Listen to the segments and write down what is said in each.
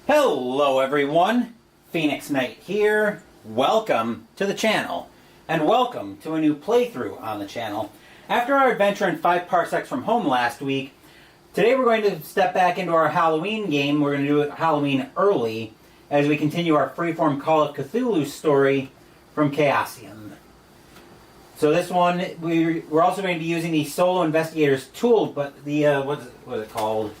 Hello everyone, Phoenix Knight here. Welcome to the channel, and welcome to a new playthrough on the channel. After our adventure in 5 parsecs from home last week, today we're going to step back into our Halloween game. We're going to do it Halloween early as we continue our freeform Call of Cthulhu story from Chaosium. So this one, we're also going to be using the Solo Investigator's tool, but the, what is it called?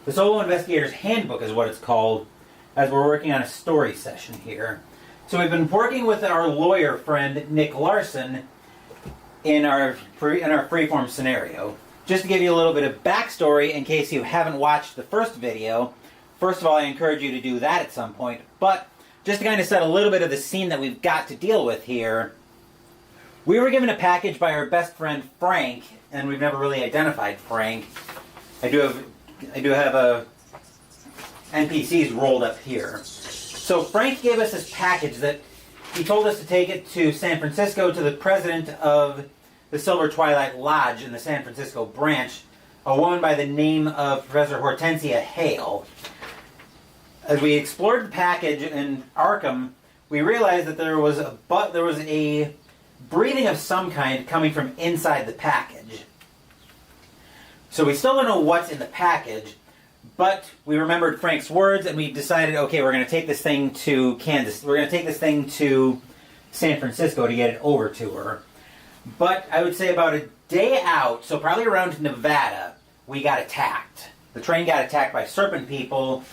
The Solo Investigator's Handbook is what it's called, as we're working on a story session here. So we've been working with our lawyer friend, Nick Larson, in our freeform scenario. Just to give you a little bit of backstory, in case you haven't watched the first video, first of all, I encourage you to do that at some point, but just to kind of set a little bit of the scene that we've got to deal with here, we were given a package by our best friend, Frank, and we've never really identified Frank. I do have NPCs rolled up here. So Frank gave us this package that he told us to take it to San Francisco to the president of the Silver Twilight Lodge in the San Francisco branch, a woman by the name of Professor Hortensia Hale. As we explored the package in Arkham, we realized that there was a breathing of some kind coming from inside the package. So we still don't know what's in the package, but we remembered Frank's words and we decided, okay, we're going to take this thing to Kansas. We're going to take this thing to San Francisco to get it over to her. But I would say about a day out, so probably around Nevada, we got attacked. The train got attacked by serpent people,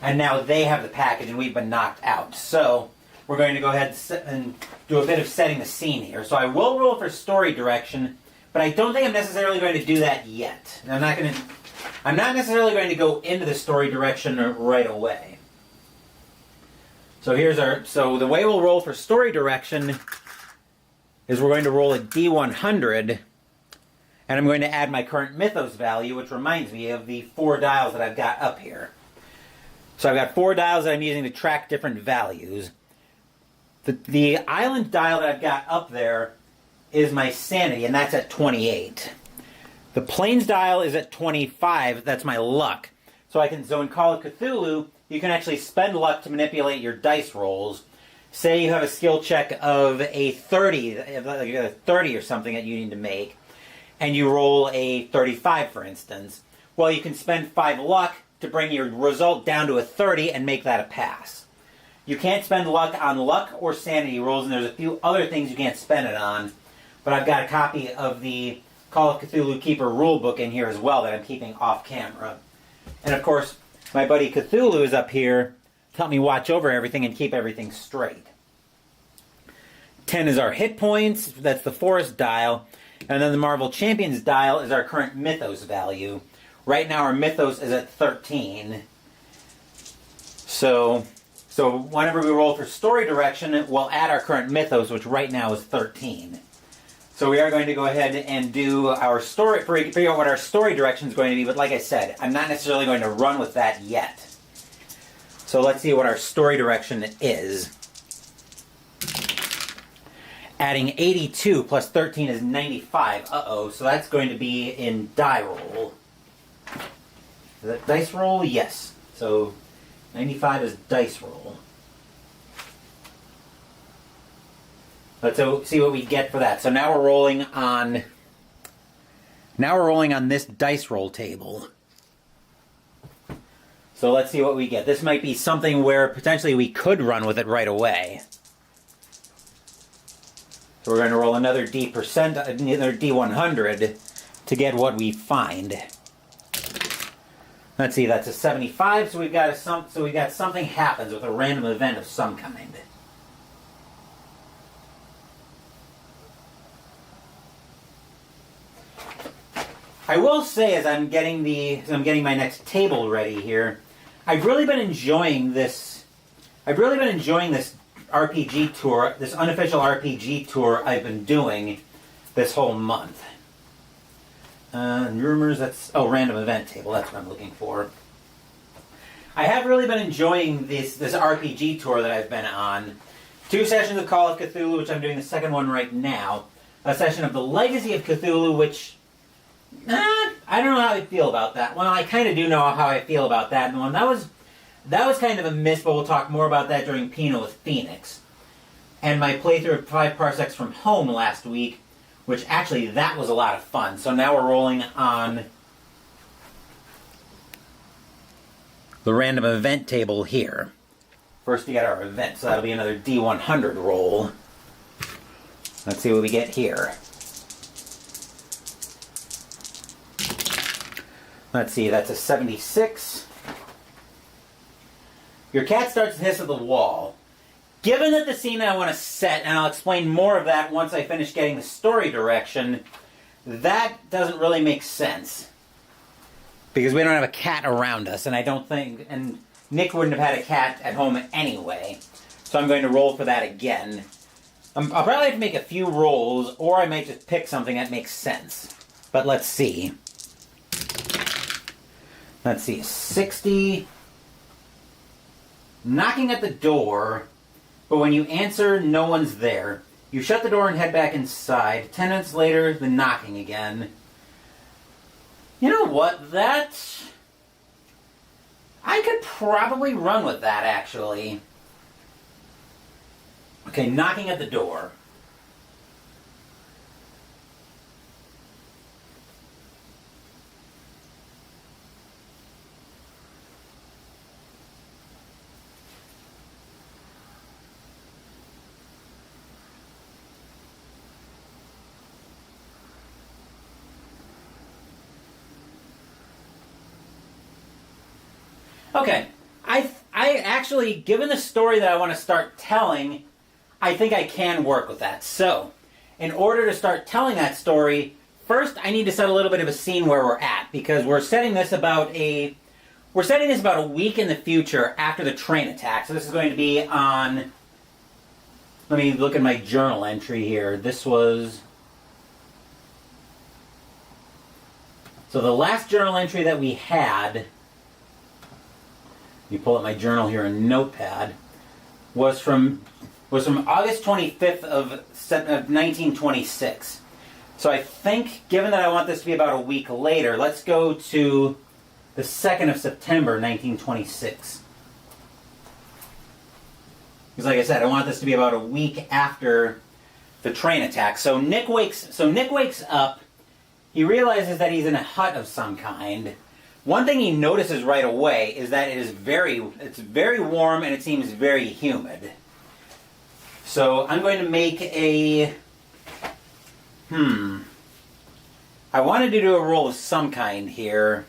and now they have the package and we've been knocked out. So we're going to go ahead and do a bit of setting the scene here. So I will roll for story direction, but I don't think I'm necessarily going to do that yet. I'm not necessarily going to go into the story direction right away. So so the way we'll roll for story direction is we're going to roll a D100, and I'm going to add my current Mythos value, which reminds me of the 4 dials that I've got up here. So I've got 4 dials that I'm using to track different values. The island dial that I've got up there is my sanity, and that's at 28. The plains dial is at 25, that's my luck. So in Call of Cthulhu, you can actually spend luck to manipulate your dice rolls. Say you have a skill check of a 30, like a 30 or something that you need to make, and you roll a 35, for instance. Well, you can spend 5 luck to bring your result down to a 30 and make that a pass. You can't spend luck on luck or sanity rolls, and there's a few other things you can't spend it on. But I've got a copy of the Call of Cthulhu Keeper rulebook in here as well that I'm keeping off camera. And of course, my buddy Cthulhu is up here to help me watch over everything and keep everything straight. 10 is our hit points, that's the forest dial. And then the Marvel Champions dial is our current Mythos value. Right now our Mythos is at 13. So whenever we roll for story direction, we'll add our current Mythos, which right now is 13. So we are going to go ahead and do our story, figure out what our story direction is going to be, but like I said, I'm not necessarily going to run with that yet. So let's see what our story direction is. Adding 82 plus 13 is 95. Uh-oh, so that's going to be in die roll. Is that dice roll? Yes. So 95 is dice roll. Let's see what we get for that. So now we're rolling on this dice roll table. So let's see what we get. This might be something where potentially we could run with it right away. So we're going to roll another D100 to get what we find. Let's see, that's a 75, so we've got something happens with a random event of some kind. I will say, as I'm getting my next table ready here, I've really been enjoying this RPG tour, this unofficial RPG tour I've been doing this whole month. Rumors, random event table, that's what I'm looking for. I have really been enjoying this RPG tour that I've been on. 2 sessions of Call of Cthulhu, which I'm doing the second one right now. A session of the Legacy of Cthulhu, which I don't know how I feel about that. Well, I kind of do know how I feel about that one. That was that was kind of a miss, but we'll talk more about that during Pinot with Phoenix. And my playthrough of 5 Parsecs from Home last week, which actually that was a lot of fun. So now we're rolling on the random event table here. First we got our event, so that'll be another D100 roll. Let's see what we get here. Let's see, that's a 76. Your cat starts to hiss at the wall. Given that the scene I want to set, and I'll explain more of that once I finish getting the story direction, that doesn't really make sense. Because we don't have a cat around us, and I don't think, and Nick wouldn't have had a cat at home anyway. So I'm going to roll for that again. I'll probably have to make a few rolls, or I might just pick something that makes sense. But let's see. Let's see, 60. Knocking at the door, but when you answer, no one's there. You shut the door and head back inside. 10 minutes later, the knocking again. You know what? I could probably run with that, actually. Okay, knocking at the door. Okay, I actually, given the story that I want to start telling, I think I can work with that. So, in order to start telling that story, first I need to set a little bit of a scene where we're at, because we're setting this about a week in the future after the train attack. So this is going to be on, let me look at my journal entry here. This was, so the last journal entry that we had, you pull up my journal here in Notepad, was from August 25th of 1926. So I think, given that I want this to be about a week later, let's go to the 2nd of September, 1926. Because like I said, I want this to be about a week after the train attack. So Nick wakes up. He realizes that he's in a hut of some kind. One thing he notices right away is that it's very warm and it seems very humid. So I'm going to make a, I wanted to do a roll of some kind here.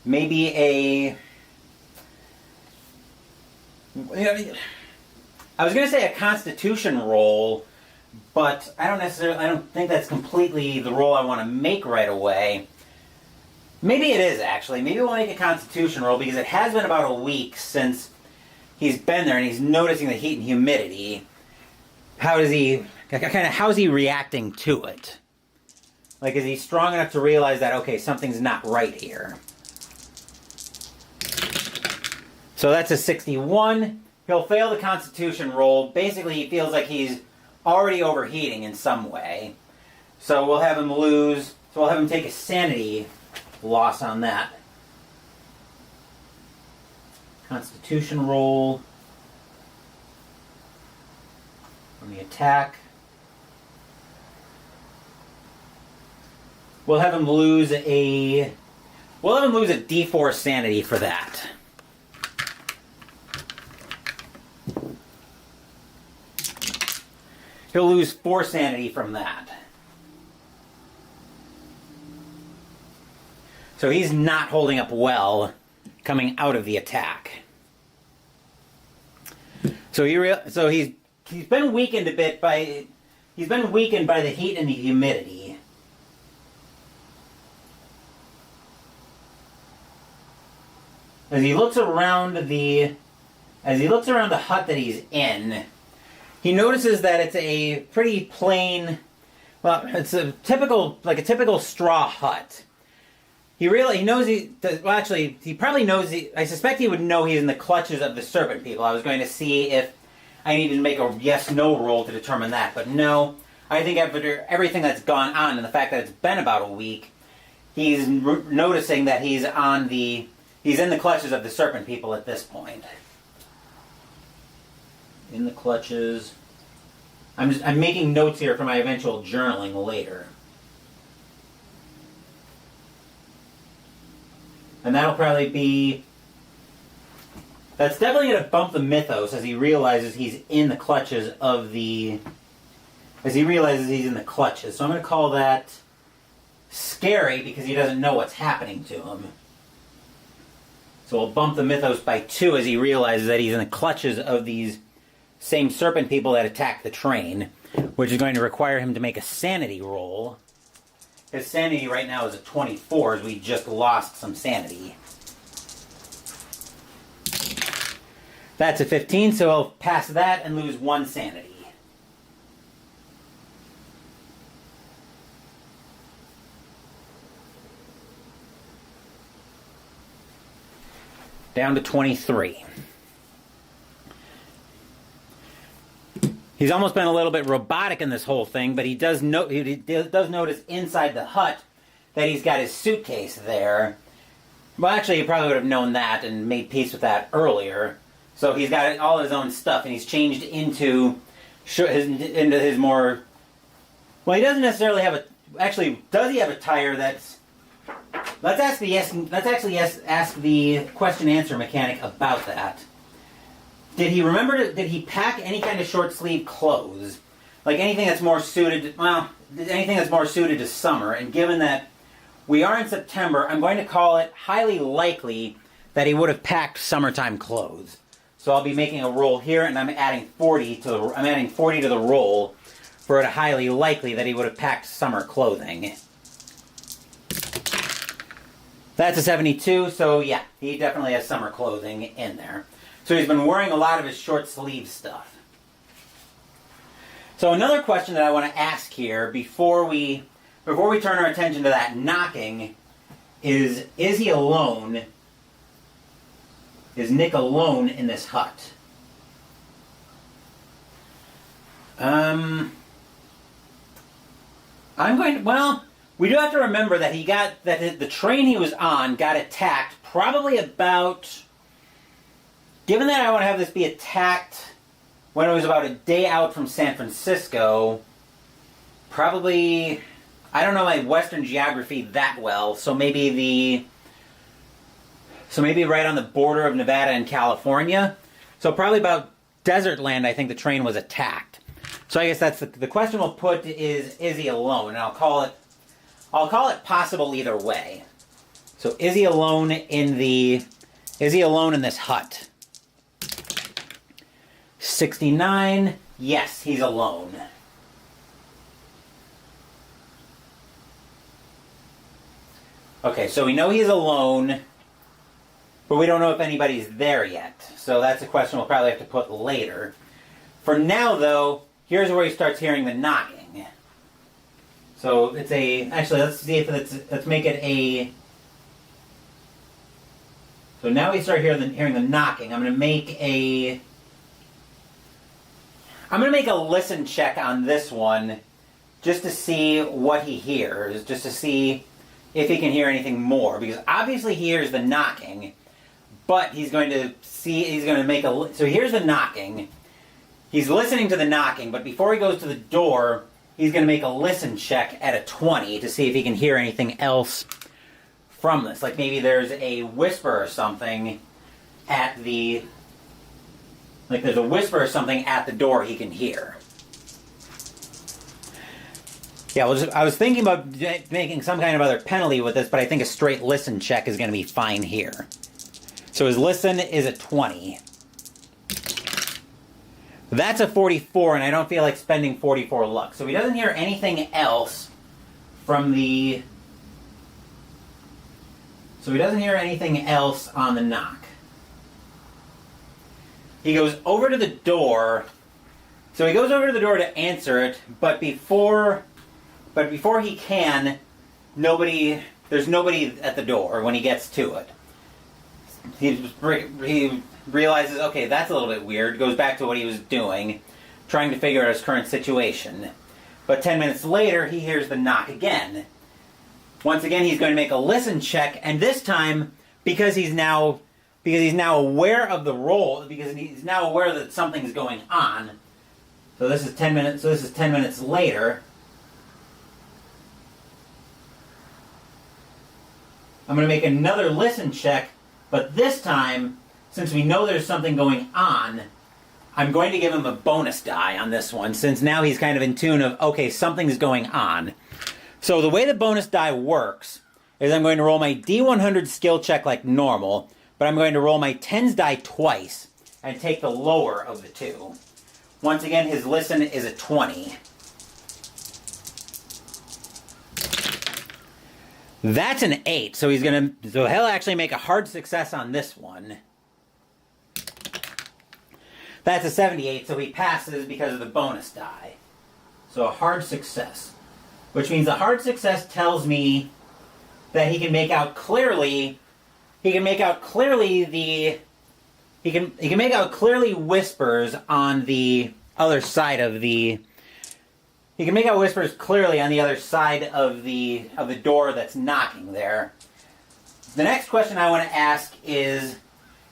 Maybe I was going to say a Constitution roll, but I don't think that's completely the roll I want to make right away. Maybe it is, actually. Maybe we'll make a Constitution roll, because it has been about a week since he's been there and he's noticing the heat and humidity. How's he reacting to it? Like, is he strong enough to realize that, okay, something's not right here? So that's a 61. He'll fail the Constitution roll. Basically, he feels like he's already overheating in some way. So we'll have him take a sanity loss on that. Constitution roll on the attack. We'll have him lose a D4 sanity for that. He'll lose 4 sanity from that. So he's not holding up well coming out of the attack. So he's been weakened a bit by the heat and the humidity. As he looks around the hut that he's in, he notices that it's a pretty plain, well, it's a typical straw hut. He probably knows I suspect he would know he's in the clutches of the serpent people. I was going to see if I needed to make a yes-no roll to determine that, but no. I think after everything that's gone on and the fact that it's been about a week, he's noticing that he's on the He's in the clutches of the serpent people at this point. In the clutches. I'm making notes here for my eventual journaling later. And that'll probably be... That's definitely going to bump the mythos as he realizes he's in the clutches of the... As he realizes he's in the clutches. So I'm going to call that scary because he doesn't know what's happening to him. So we'll bump the mythos by 2 as he realizes that he's in the clutches of these same serpent people that attacked the train, which is going to require him to make a sanity roll. His sanity right now is at 24 as we just lost some sanity. That's a 15, so he'll pass that and lose 1 sanity. Down to 23. He's almost been a little bit robotic in this whole thing, but he does notice inside the hut that he's got his suitcase there. Well, actually, he probably would have known that and made peace with that earlier. So he's got all his own stuff, and he's changed into his more... Well, he doesn't necessarily have a... Actually, does he have a tire that's... Let's actually ask the question-answer mechanic about that. Did he pack any kind of short-sleeve clothes? Like anything that's more suited... anything that's more suited to summer. And given that we are in September, I'm going to call it highly likely that he would have packed summertime clothes. So I'll be making a roll here, and I'm adding 40 to the roll for it highly likely that he would have packed summer clothing. That's a 72, so yeah, he definitely has summer clothing in there. So he's been wearing a lot of his short sleeve stuff. So another question that I want to ask here before we turn our attention to that knocking is he alone? Is Nick alone in this hut? We do have to remember that the train he was on got attacked probably about... Given that I want to have this be attacked when it was about a day out from San Francisco, probably... I don't know my Western geography that well, so maybe right on the border of Nevada and California. So probably about desert land, I think the train was attacked. So I guess that's the question we'll put is he alone? And I'll call it possible either way. So is he alone in this hut? 69, yes, he's alone. Okay, so we know he's alone, but we don't know if anybody's there yet. So that's a question we'll probably have to put later. For now, though, here's where he starts hearing the knocking. So it's let's make it a... So now we start hearing the knocking. I'm going to make a listen check on this one just to see what he hears, just to see if he can hear anything more, because obviously he hears the knocking, but he's going to make a... So here's the knocking. He's listening to the knocking, but before he goes to the door, he's going to make a listen check at a 20 to see if he can hear anything else from this. Like maybe there's a whisper or something at the... Like there's a whisper or something at the door he can hear. Yeah, I was thinking about making some kind of other penalty with this, but I think a straight listen check is going to be fine here. So his listen is a 20. That's a 44, and I don't feel like spending 44 luck. So he doesn't hear anything else from the... So he doesn't hear anything else on the knock. He goes over to the door. So he goes over to the door to answer it, but before he can, there's nobody at the door when he gets to it. He realizes, okay, that's a little bit weird, goes back to what he was doing, trying to figure out his current situation. But 10 minutes later, he hears the knock again. Once again, he's going to make a listen check, and this time, because he's now aware of the roll, because he's now aware that something's going on. So this is 10 minutes. So this is 10 minutes later. I'm going to make another listen check, but this time, since we know there's something going on, I'm going to give him a bonus die on this one, since now he's kind of in tune of, okay, something's going on. So the way the bonus die works is I'm going to roll my D100 skill check like normal, but I'm going to roll my tens die twice and take the lower of the two. Once again, his listen is a 20. That's an 8, so he'll actually make a hard success on this one. That's a 78, so he passes because of the bonus die. So a hard success. Which means the hard success tells me that he can make out clearly whispers on the other side of the He can make out whispers clearly on the other side of the door that's knocking there. The next question I want to ask is,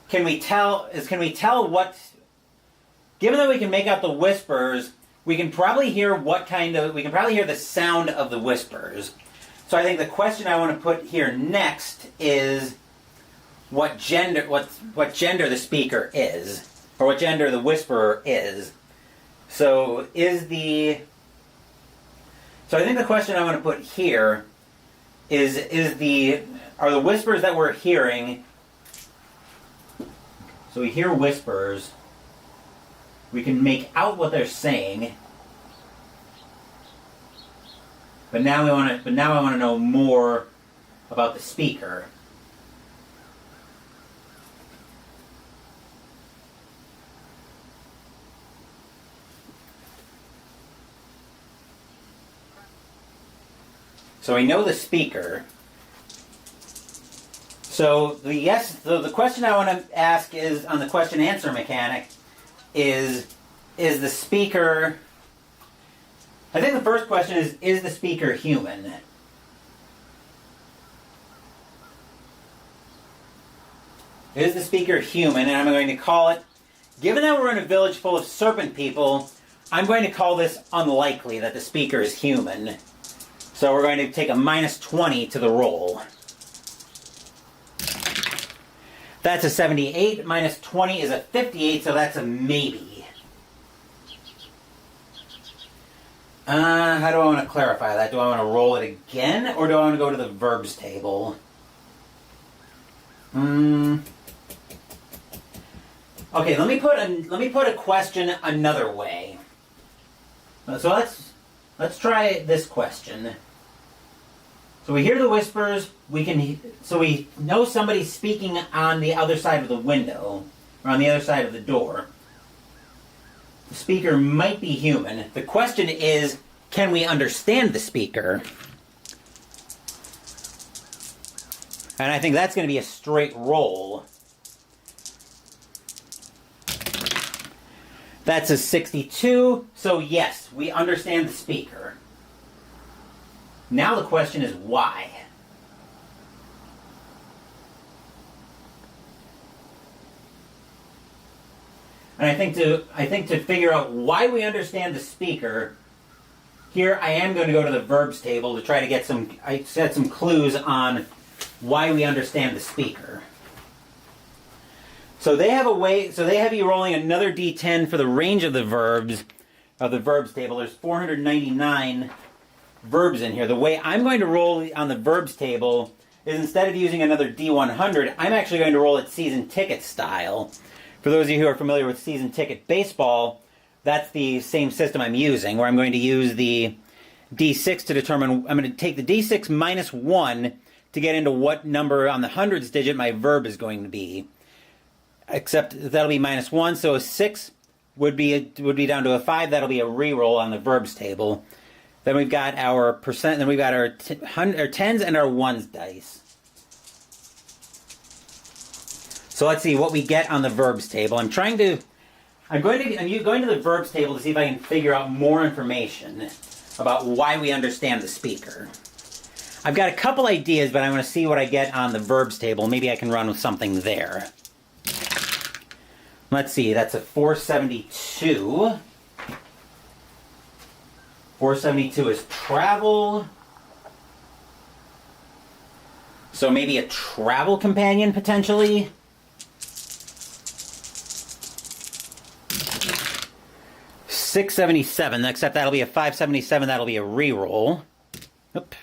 can we tell what, given that we can make out the whispers, we can probably hear the sound of the whispers. So I think the question I want to put here next is what gender the speaker is, or what gender the whisperer is. So I think the question I want to put here are the whispers that we're hearing. So we hear whispers. We can make out what they're saying. But now I want to know more about the speaker. So we know the speaker. So the question I want to ask is on the question answer mechanic is the speaker. I think the first question is the speaker human? Is the speaker human? And I'm going to call it, given that we're in a village full of serpent people, I'm going to call this unlikely that the speaker is human. So we're going to take a -20 to the roll. That's a 78. -20 is a 58, so that's a maybe. How do I want to clarify that? Do I want to roll it again, or do I want to go to the verbs table? Okay, let me put a question another way. So let's try this question. So we hear the whispers. So we know somebody's speaking on the other side of the window, or on the other side of the door. The speaker might be human. The question is, can we understand the speaker? And I think that's going to be a straight roll. That's a 62. So yes, we understand the speaker. Now the question is why? And I think to figure out why we understand the speaker, here I am going to go to the verbs table to try to get some clues on why we understand the speaker. So they have you rolling another D10 for the range of the verbs table. There's 499 verbs in here. The way I'm going to roll on the verbs table is, instead of using another D100, I'm actually going to roll it season ticket style. For those of you who are familiar with season ticket baseball, that's the same system I'm using, where I'm going to use the D6 to determine, I'm going to take the D6 -1 to get into what number on the hundreds digit my verb is going to be. Except that'll be -1, so a 6 would be down to a 5. That'll be a reroll on the verbs table. Then we've got our percent, then we've got our tens and our ones dice. So let's see what we get on the verbs table. I'm going to the verbs table to see if I can figure out more information about why we understand the speaker. I've got a couple ideas, but I want to see what I get on the verbs table. Maybe I can run with something there. Let's see, that's a 472. 472 is travel. So maybe a travel companion, potentially. $677, except that'll be a 577, that'll be a reroll. Oop.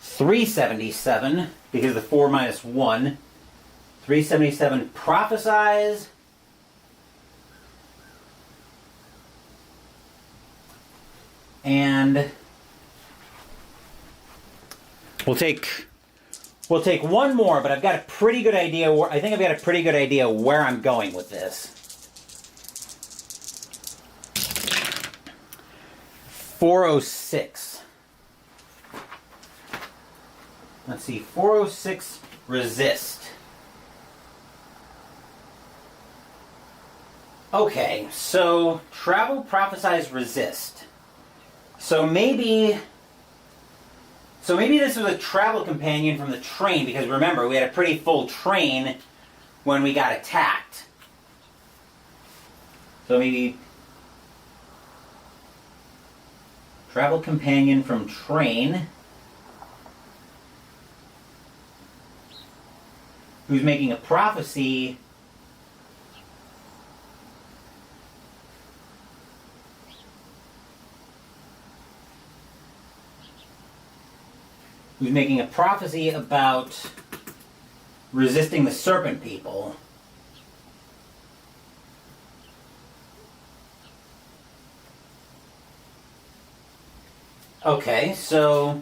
377, because the 4 minus 1. 377, prophesize. And we'll take one more, but I've got a pretty good idea where I think I've got a pretty good idea where I'm going with this. 406. Let's see, 406 resist. Okay, so travel, prophesize, resist. So maybe this was a travel companion from the train, because remember, we had a pretty full train when we got attacked. So maybe travel companion from train who's making a prophecy about resisting the serpent people. Okay, so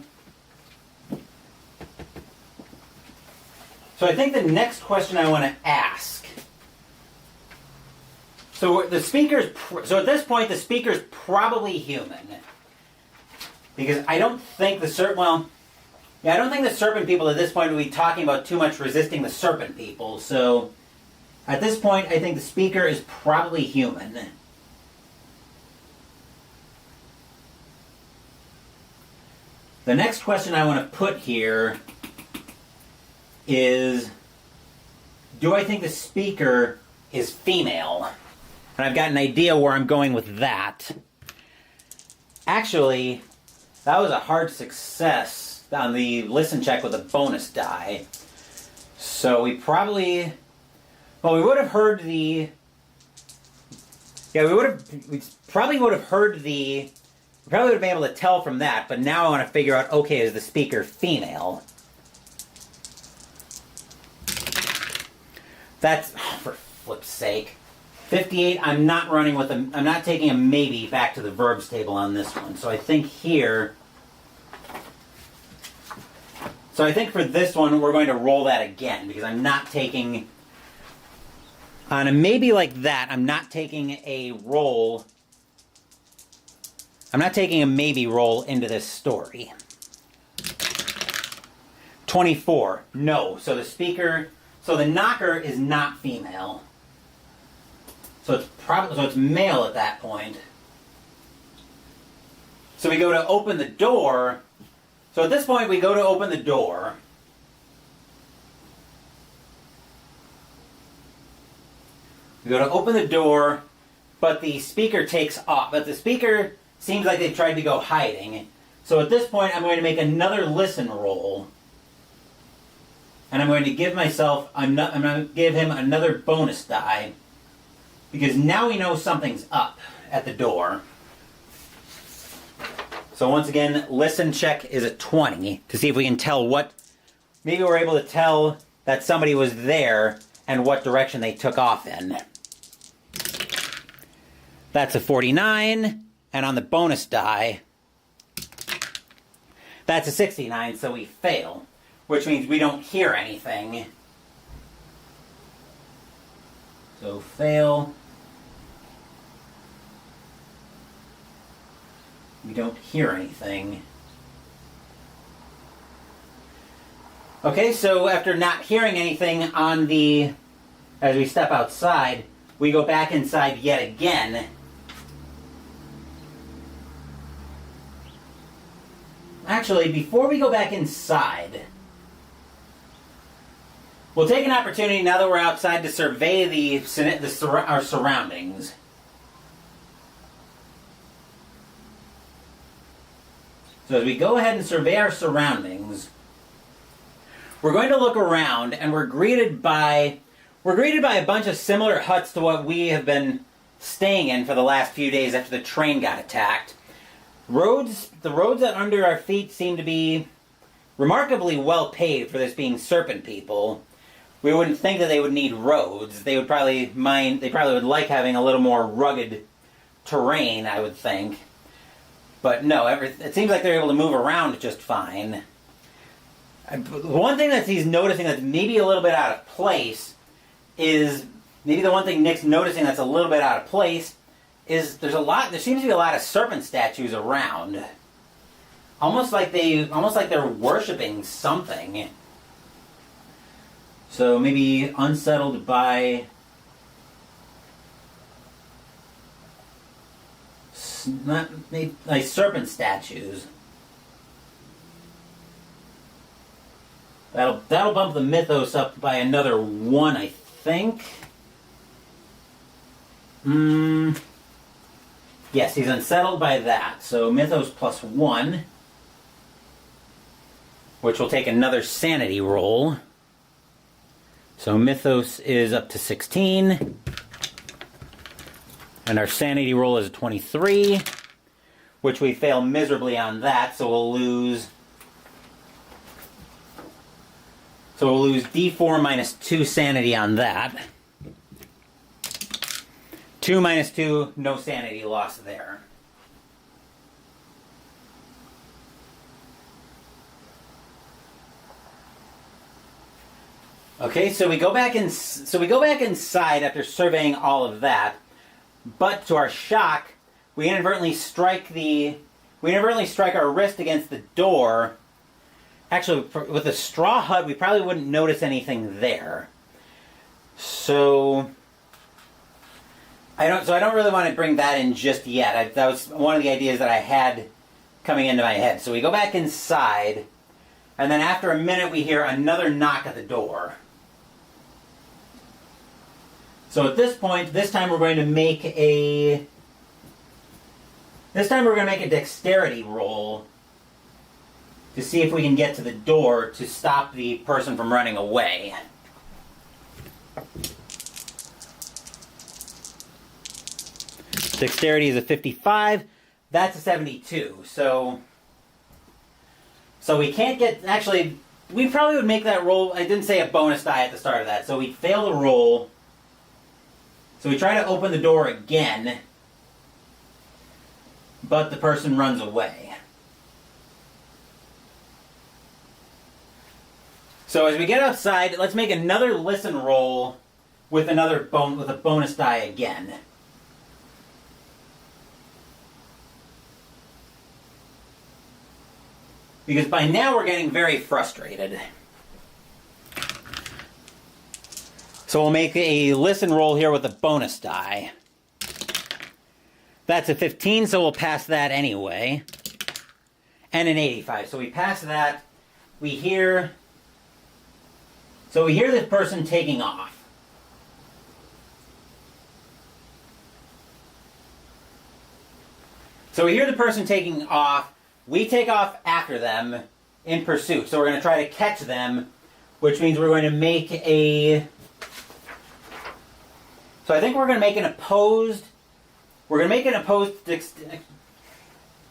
I think the next question I want to ask. So at this point, the speaker's probably human, because I don't think the serpent people at this point would be talking about too much resisting the serpent people. So at this point, I think the speaker is probably human. The next question I want to put here is, do I think the speaker is female? And I've got an idea where I'm going with that. Actually, that was a hard success on the listen check with a bonus die. So we probably... Well, we would have heard the... Yeah, we probably would have been able to tell from that, but now I want to figure out, okay, is the speaker female? That's, for flip's sake. 58, I'm not taking a maybe back to the verbs table on this one. So I think here... So I think for this one, we're going to roll that again, because I'm not taking... On a maybe like that, I'm not taking a roll... I'm not taking a maybe roll into this story. 24, no. So the knocker is not female. So it's male at that point. So we go to open the door. So at this point we go to open the door. We go to open the door, but the speaker takes off. But the speaker seems like they've tried to go hiding. So at this point I'm going to make another listen roll. And I'm going to give him another bonus die, because now we know something's up at the door. So once again, listen check is a 20 to see if we can tell maybe we're able to tell that somebody was there and what direction they took off in. That's a 49, and on the bonus die, that's a 69, so we fail. Which means we don't hear anything. So fail. We don't hear anything. Okay, so after not hearing anything as we step outside, we go back inside yet again. actually, before we go back inside, we'll take an opportunity now that we're outside to survey our surroundings. So as we go ahead and survey our surroundings, we're going to look around, and we're greeted by a bunch of similar huts to what we have been staying in for the last few days after the train got attacked. The roads that are under our feet seem to be remarkably well paved for this being serpent people. We wouldn't think that they would need roads. They probably would like having a little more rugged terrain, I would think. But no, it seems like they're able to move around just fine. One thing that he's noticing that's maybe a little bit out of place is, maybe the one thing Nick's noticing that's a little bit out of place is there seems to be a lot of serpent statues around. Almost like they're worshipping something. So maybe unsettled by like serpent statues. That'll bump the Mythos up by another 1, I think. Yes, he's unsettled by that. So Mythos plus 1, which will take another sanity roll. So Mythos is up to 16. And our sanity roll is a 23, which we fail miserably on that, so we'll lose D4 minus 2 sanity on that. 2 minus 2, no sanity loss there. Okay, so we go back inside after surveying all of that. But to our shock, we inadvertently strike our wrist against the door. Actually, with a straw hut, we probably wouldn't notice anything there. So I don't really want to bring that in just yet. That was one of the ideas that I had coming into my head. So we go back inside, and then after a minute, we hear another knock at the door. So at this point, this time we're going to make a dexterity roll to see if we can get to the door to stop the person from running away. Dexterity is a 55. That's a 72. So we can't get... Actually, we probably would make that roll... I didn't say a bonus die at the start of that. So we fail the roll. So we try to open the door again, but the person runs away. So as we get outside, let's make another listen roll with a bonus die again. Because by now we're getting very frustrated. So we'll make a listen roll here with a bonus die. That's a 15, so we'll pass that anyway. And an 85. So we pass that. We hear this person taking off. So we hear the person taking off. We take off after them in pursuit. So we're going to try to catch them, which means we're going to make a... So I think we're going to make an opposed...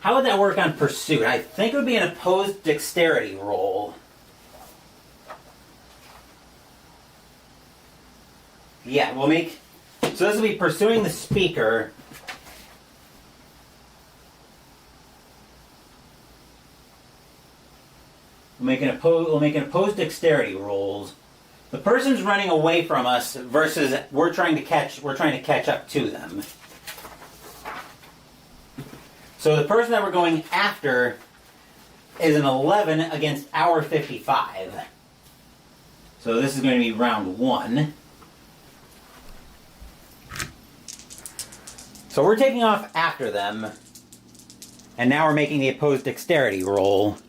How would that work on pursuit? I think it would be an opposed dexterity roll. Yeah, we'll make... So this will be pursuing the speaker. We'll make an opposed dexterity rolls. The person's running away from us versus we're trying to catch up to them. So the person that we're going after is an 11 against our 55. So this is going to be round 1. So we're taking off after them, and now we're making the opposed dexterity roll.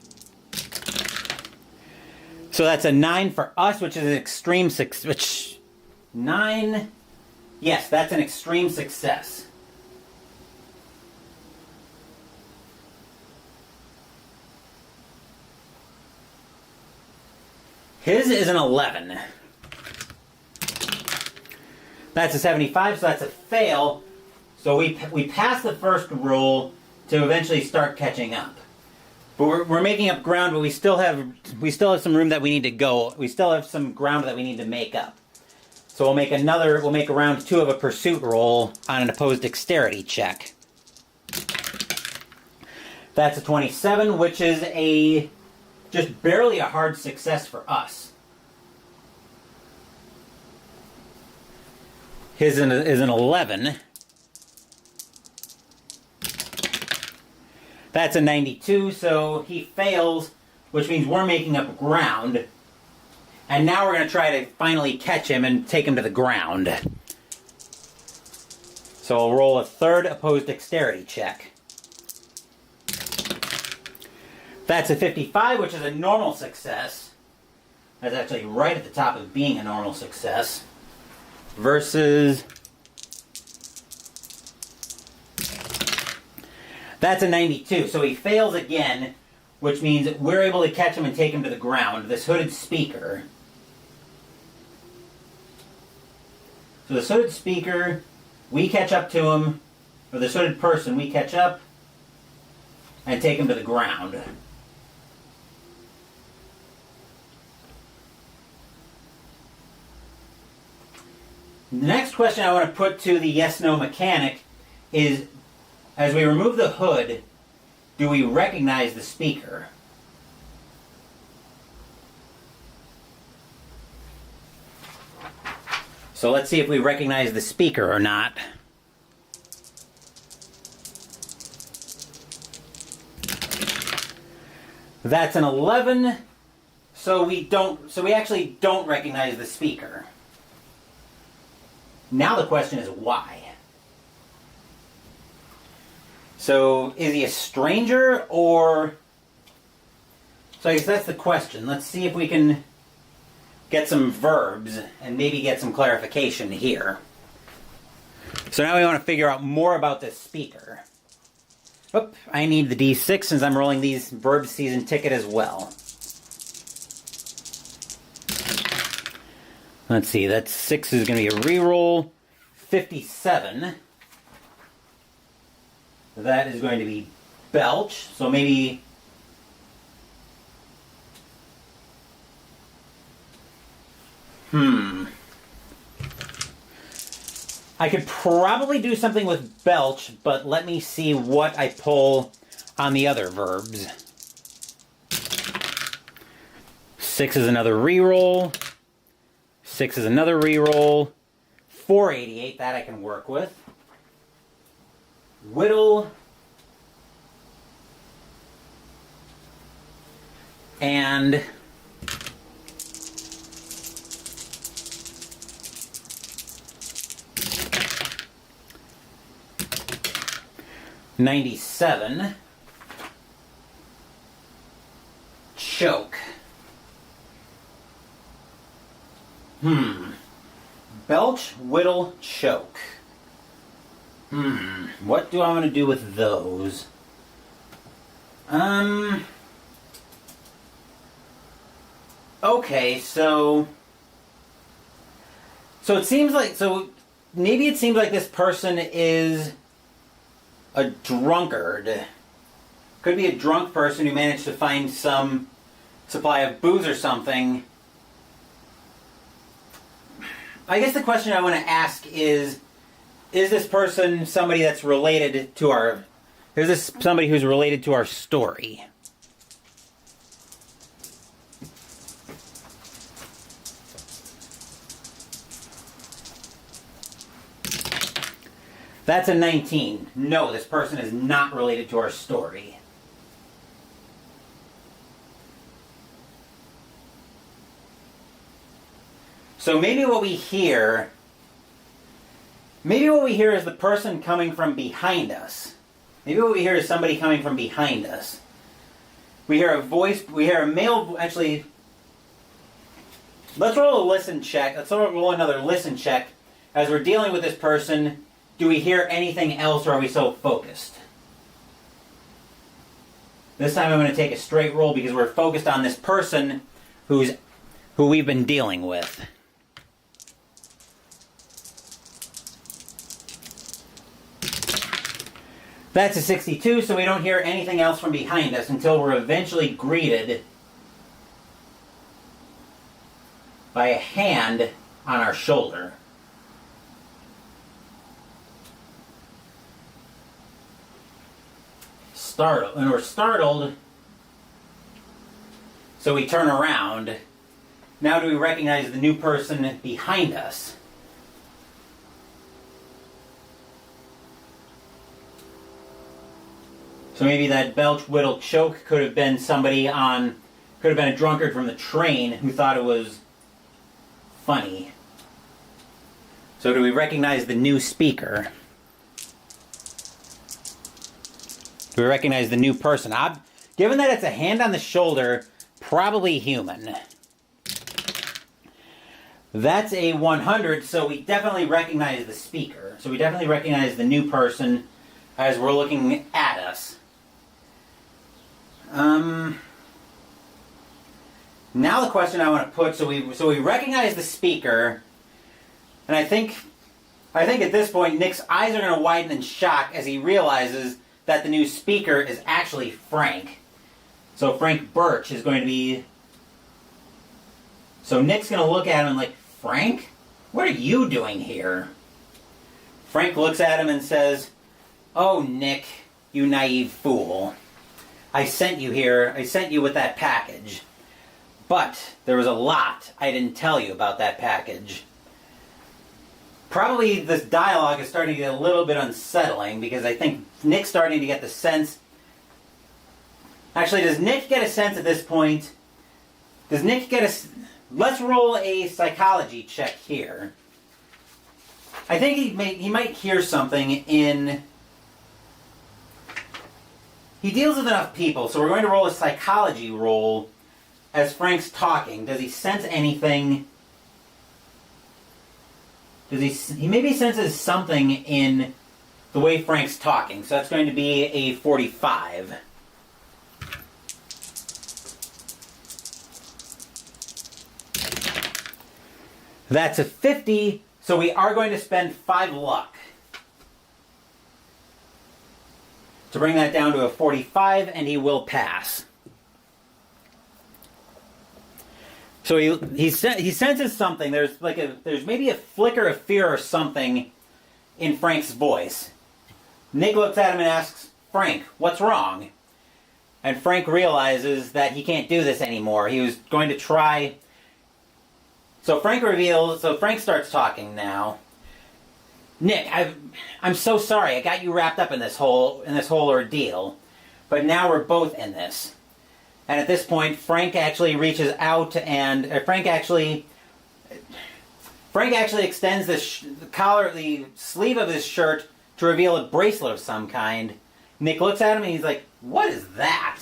So that's a 9 for us, which is an extreme success. Which 9? Yes, that's an extreme success. His is an 11. That's a 75, so that's a fail. So we pass the first roll to eventually start catching up. But we're making up ground, but we still have some room that we need to go. We still have some ground that we need to make up. So we'll make a round 2 of a pursuit roll on an opposed dexterity check. That's a 27, which is just barely a hard success for us. His is an 11. That's a 92, so he fails, which means we're making up ground. And now we're going to try to finally catch him and take him to the ground. So I'll roll a third opposed dexterity check. That's a 55, which is a normal success. That's actually right at the top of being a normal success. Versus... That's a 92, so he fails again, which means we're able to catch him and take him to the ground. This hooded speaker. So this hooded speaker, we catch up to him, or this hooded person, we catch up and take him to the ground. The next question I want to put to the yes-no mechanic is, as we remove the hood, do we recognize the speaker? So let's see if we recognize the speaker or not. That's an 11, so we actually don't recognize the speaker. Now the question is why? So, is he a stranger, or... So I guess that's the question. Let's see if we can get some verbs and maybe get some clarification here. So now we want to figure out more about this speaker. Oop, I need the D6 since I'm rolling these verb season ticket as well. Let's see, that 6 is going to be a reroll. 57. That is going to be belch, so maybe... I could probably do something with belch, but let me see what I pull on the other verbs. 6 is another reroll. 6 is another reroll. 488, that I can work with. Whittle. And... $97. Choke. Belch, whittle, choke. What do I want to do with those? Okay, so it seems like, maybe it seems like this person is a drunkard. Could be a drunk person who managed to find some supply of booze or something. I guess the question I want to ask is this person somebody that's related to our... Is this somebody who's related to our story? That's a 19. No, this person is not related to our story. So maybe what we hear is the person coming from behind us. Maybe what we hear is somebody coming from behind us. We hear a voice, we hear a male, actually, let's roll a listen check. Let's roll another listen check. As we're dealing with this person, do we hear anything else, or are we so focused? This time I'm going to take a straight roll because we're focused on this person who we've been dealing with. That's a 62, so we don't hear anything else from behind us until we're eventually greeted by a hand on our shoulder. And we're startled, so we turn around. Now do we recognize the new person behind us? So maybe that belch, whittle, choke could have been a drunkard from the train who thought it was funny. So do we recognize the new speaker? Do we recognize the new person? Given that it's a hand on the shoulder, probably human. That's a 100, so we definitely recognize the speaker. So we definitely recognize the new person as we're looking at us. Now the question I want to put, so we recognize the speaker, and I think at this point Nick's eyes are going to widen in shock as he realizes that the new speaker is actually Frank. So Frank Birch is going to be... So Nick's going to look at him like, Frank? What are you doing here? Frank looks at him and says, "Oh, Nick, you naive fool. I sent you here. I sent you with that package. But there was a lot I didn't tell you about that package." Probably this dialogue is starting to get a little bit unsettling because I think Nick's starting to get the sense... Actually, does Nick get a sense at this point? Does Nick get a... Let's roll a psychology check here. I think he might hear something in... He deals with enough people, so we're going to roll a psychology roll as Frank's talking. Does he sense anything... He maybe senses something in the way Frank's talking. So that's going to be a 45. That's a 50, so we are going to spend 5 luck to bring that down to a 45, and he will pass. So he senses something. There's maybe a flicker of fear or something in Frank's voice. Nick looks at him and asks, "Frank, what's wrong?" And Frank realizes that he can't do this anymore. He was going to try. So Frank starts talking now. "Nick, I'm so sorry. I got you wrapped up in this whole ordeal, but now we're both in this." And at this point, Frank actually reaches out and Frank actually extends the sleeve of his shirt to reveal a bracelet of some kind. Nick looks at him and he's like, "What is that?"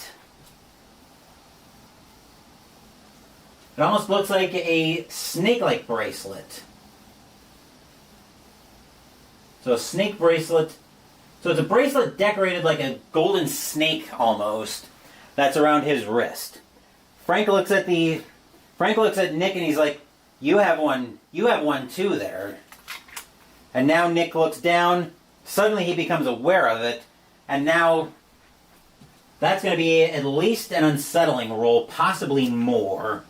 It almost looks like a snake-like bracelet. So a snake bracelet. So it's a bracelet decorated like a golden snake almost. That's around his wrist. Frank looks at Nick and he's like, "You have one too there." And now Nick looks down. Suddenly he becomes aware of it, and now that's going to be at least an unsettling roll, possibly more.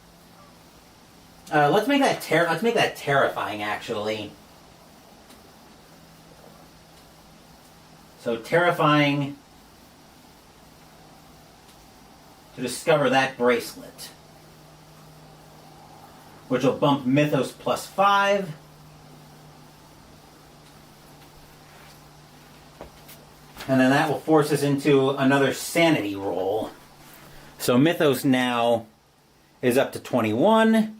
Let's make that terrifying, actually. So terrifying to discover that bracelet, which will bump Mythos +5. And then that will force us into another sanity roll. So Mythos now is up to 21.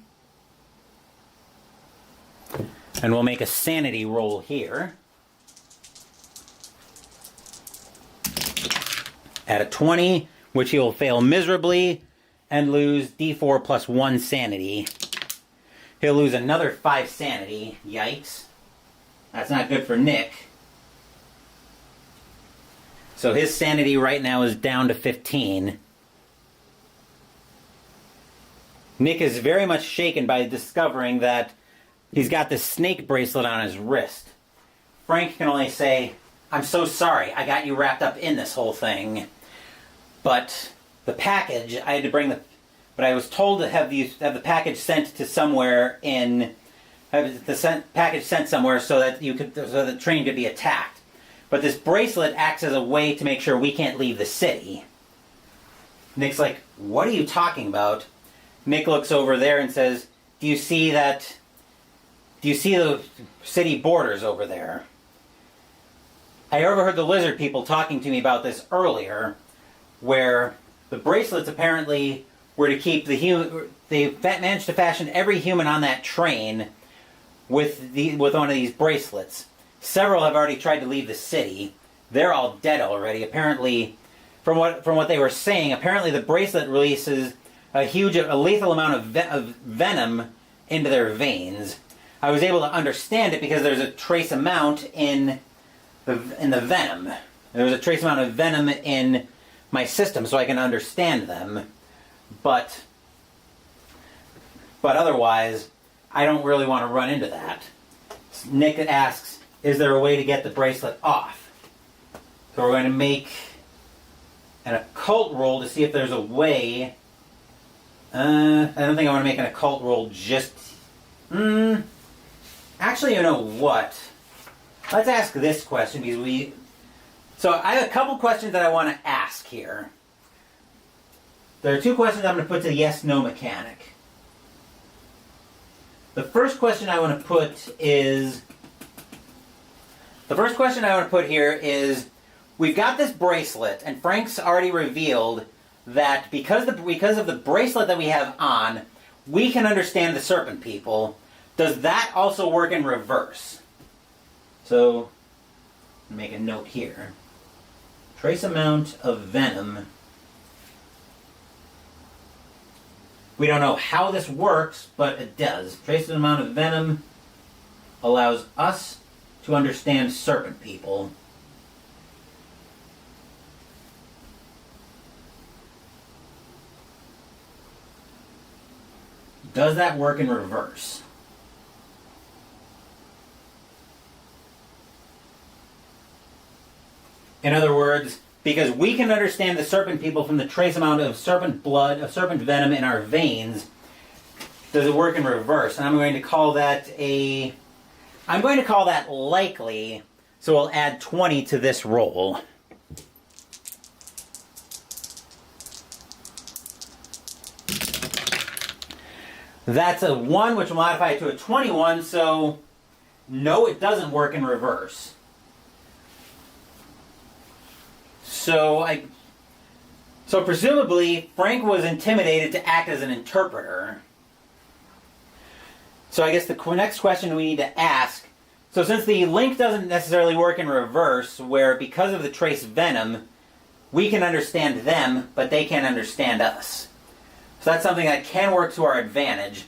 And we'll make a sanity roll here. At a 20, which he will fail miserably and lose D4 +1 sanity. He'll lose another 5 sanity. Yikes. That's not good for Nick. So his sanity right now is down to 15. Nick is very much shaken by discovering that he's got this snake bracelet on his wrist. Frank can only say, "I'm so sorry, I got you wrapped up in this whole thing. But the package, I had to bring the... But I was told to have the package sent to somewhere in... Have the package sent somewhere so that the train could be attacked. But this bracelet acts as a way to make sure we can't leave the city." Nick's like, "What are you talking about?" Nick looks over there and says, Do you see the city borders over there? I overheard the lizard people talking to me about this earlier, where the bracelets apparently were to keep they managed to fashion every human on that train with one of these bracelets. Several have already tried to leave the city. They're all dead already. Apparently, from what they were saying, apparently the bracelet releases a lethal amount of venom into their veins. I was able to understand it because there's a trace amount in the venom. There's a trace amount of venom in my system, so I can understand them. But otherwise, I don't really want to run into that. Nick asks, "Is there a way to get the bracelet off?" So we're going to make an occult roll to see if there's a way. I don't think I want to make an occult roll just... Actually, you know what? Let's ask this question because So I have a couple questions that I want to ask here. There are 2 questions I'm going to put to the yes-no mechanic. The first question I want to put here is, we've got this bracelet, and Frank's already revealed that because of the bracelet that we have on, we can understand the serpent people. Does that also work in reverse? So, make a note here. Trace amount of venom. We don't know how this works, but it does. Trace amount of venom allows us to understand serpent people. Does that work in reverse? In other words, because we can understand the serpent people from the trace amount of serpent blood, of serpent venom in our veins, does it work in reverse? And I'm going to call that likely, so we'll add 20 to this roll. That's a 1, which will modify it to a 21, so no, it doesn't work in reverse. So presumably, Frank was intimidated to act as an interpreter. So I guess the next question we need to ask, so since the link doesn't necessarily work in reverse, where because of the trace venom, we can understand them, but they can't understand us. So that's something that can work to our advantage.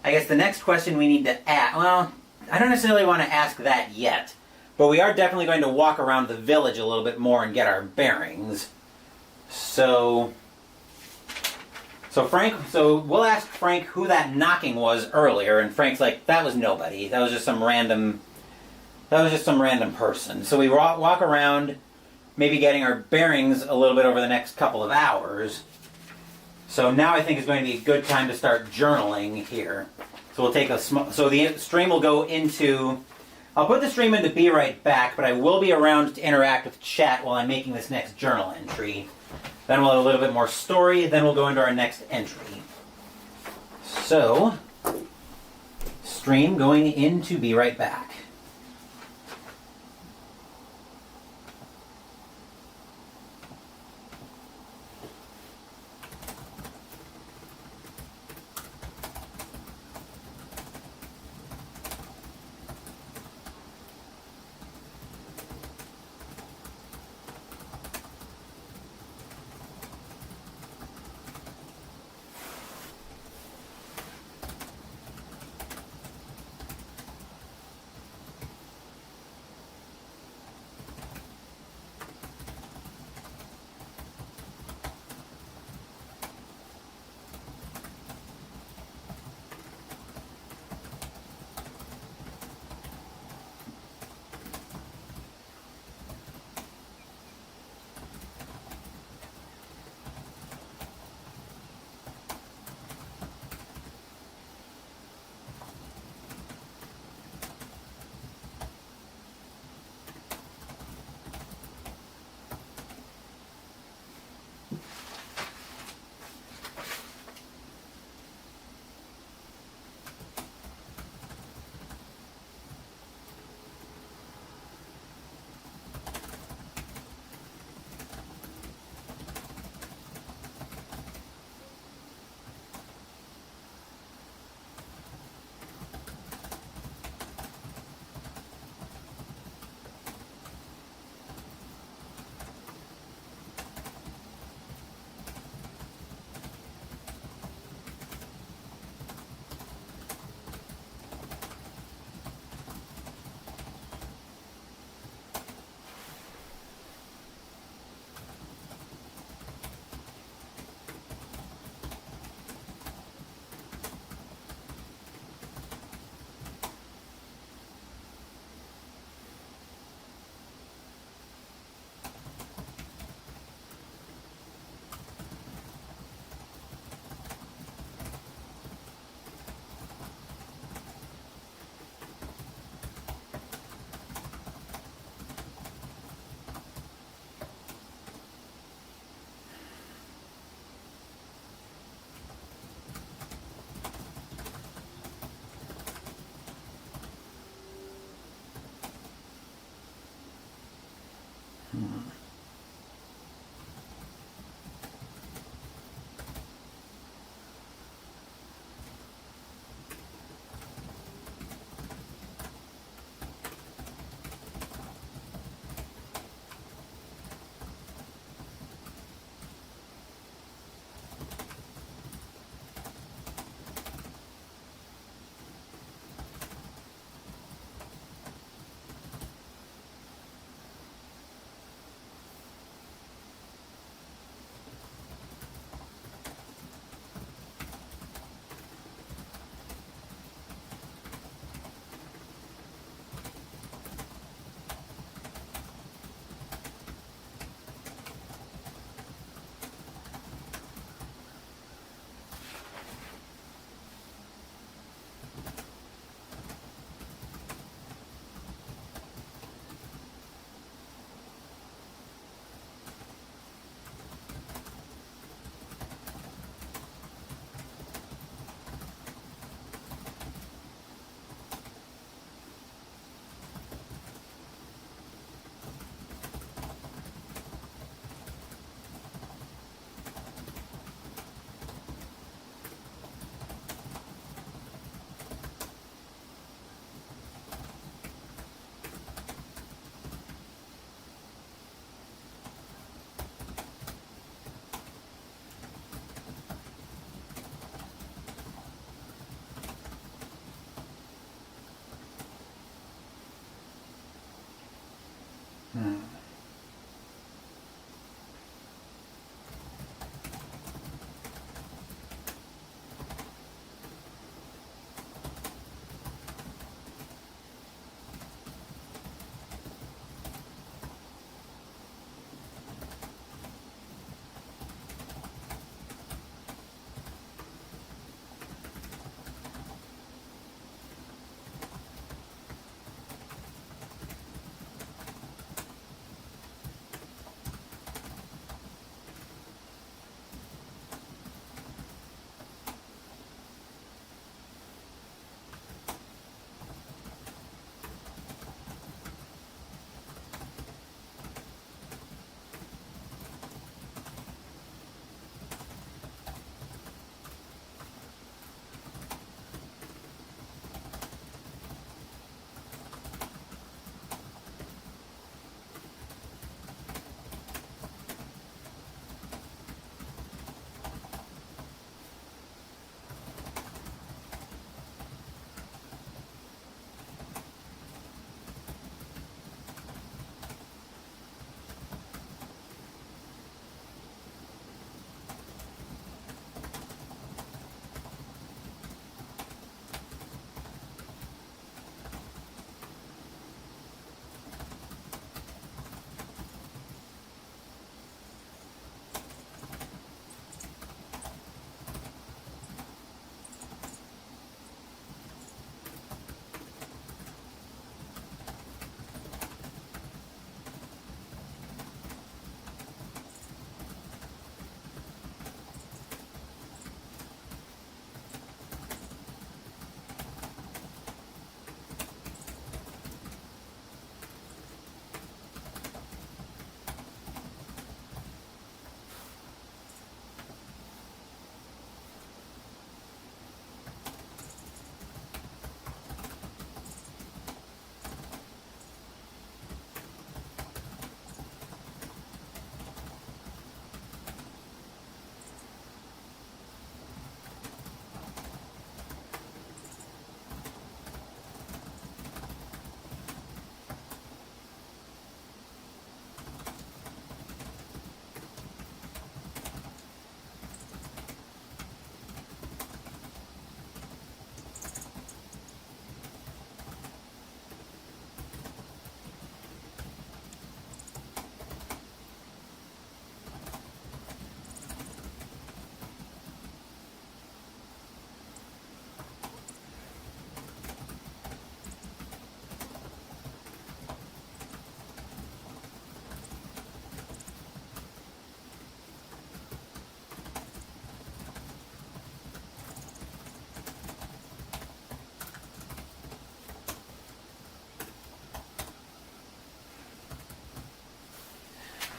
I guess the next question we need to ask, well, I don't necessarily want to ask that yet, but we are definitely going to walk around the village a little bit more and get our bearings. So we'll ask Frank who that knocking was earlier, and Frank's like, that was nobody. That was just some random person. So we walk around, maybe getting our bearings a little bit over the next couple of hours. So now I think is going to be a good time to start journaling here. So we'll take so the stream will go into, I'll put the stream into Be Right Back, but I will be around to interact with chat while I'm making this next journal entry. Then we'll have a little bit more story, then we'll go into our next entry. So, stream going into Be Right Back.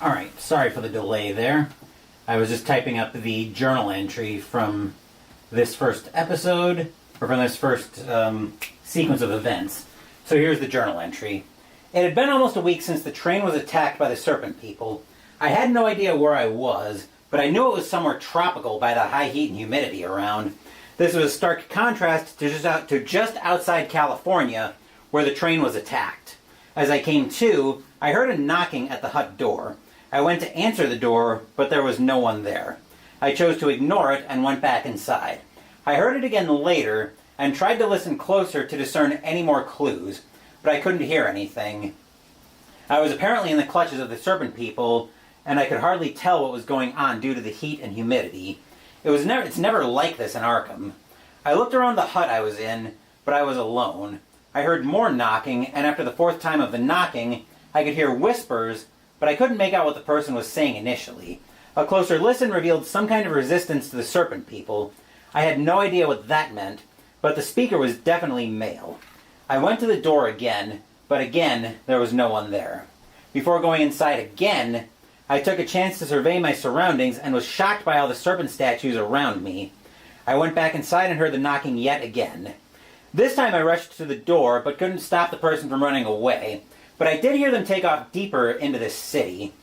Alright, sorry for the delay there. I was just typing up the journal entry from this first episode, or from this first sequence of events. So here's the journal entry. It had been almost a week since the train was attacked by the serpent people. I had no idea where I was, but I knew it was somewhere tropical by the high heat and humidity around. This was a stark contrast to just outside California, where the train was attacked. As I came to, I heard a knocking at the hut door. I went to answer the door, but there was no one there. I chose to ignore it and went back inside. I heard it again later, and tried to listen closer to discern any more clues, but I couldn't hear anything. I was apparently in the clutches of the serpent people, and I could hardly tell what was going on due to the heat and humidity. It's never like this in Arkham. I looked around the hut I was in, but I was alone. I heard more knocking, and after the fourth time of the knocking, I could hear whispers, but I couldn't make out what the person was saying initially. A closer listen revealed some kind of resistance to the serpent people. I had no idea what that meant, but the speaker was definitely male. I went to the door again, but again, there was no one there. Before going inside again, I took a chance to survey my surroundings and was shocked by all the serpent statues around me. I went back inside and heard the knocking yet again. This time I rushed to the door, but couldn't stop the person from running away. But I did hear them take off deeper into this city.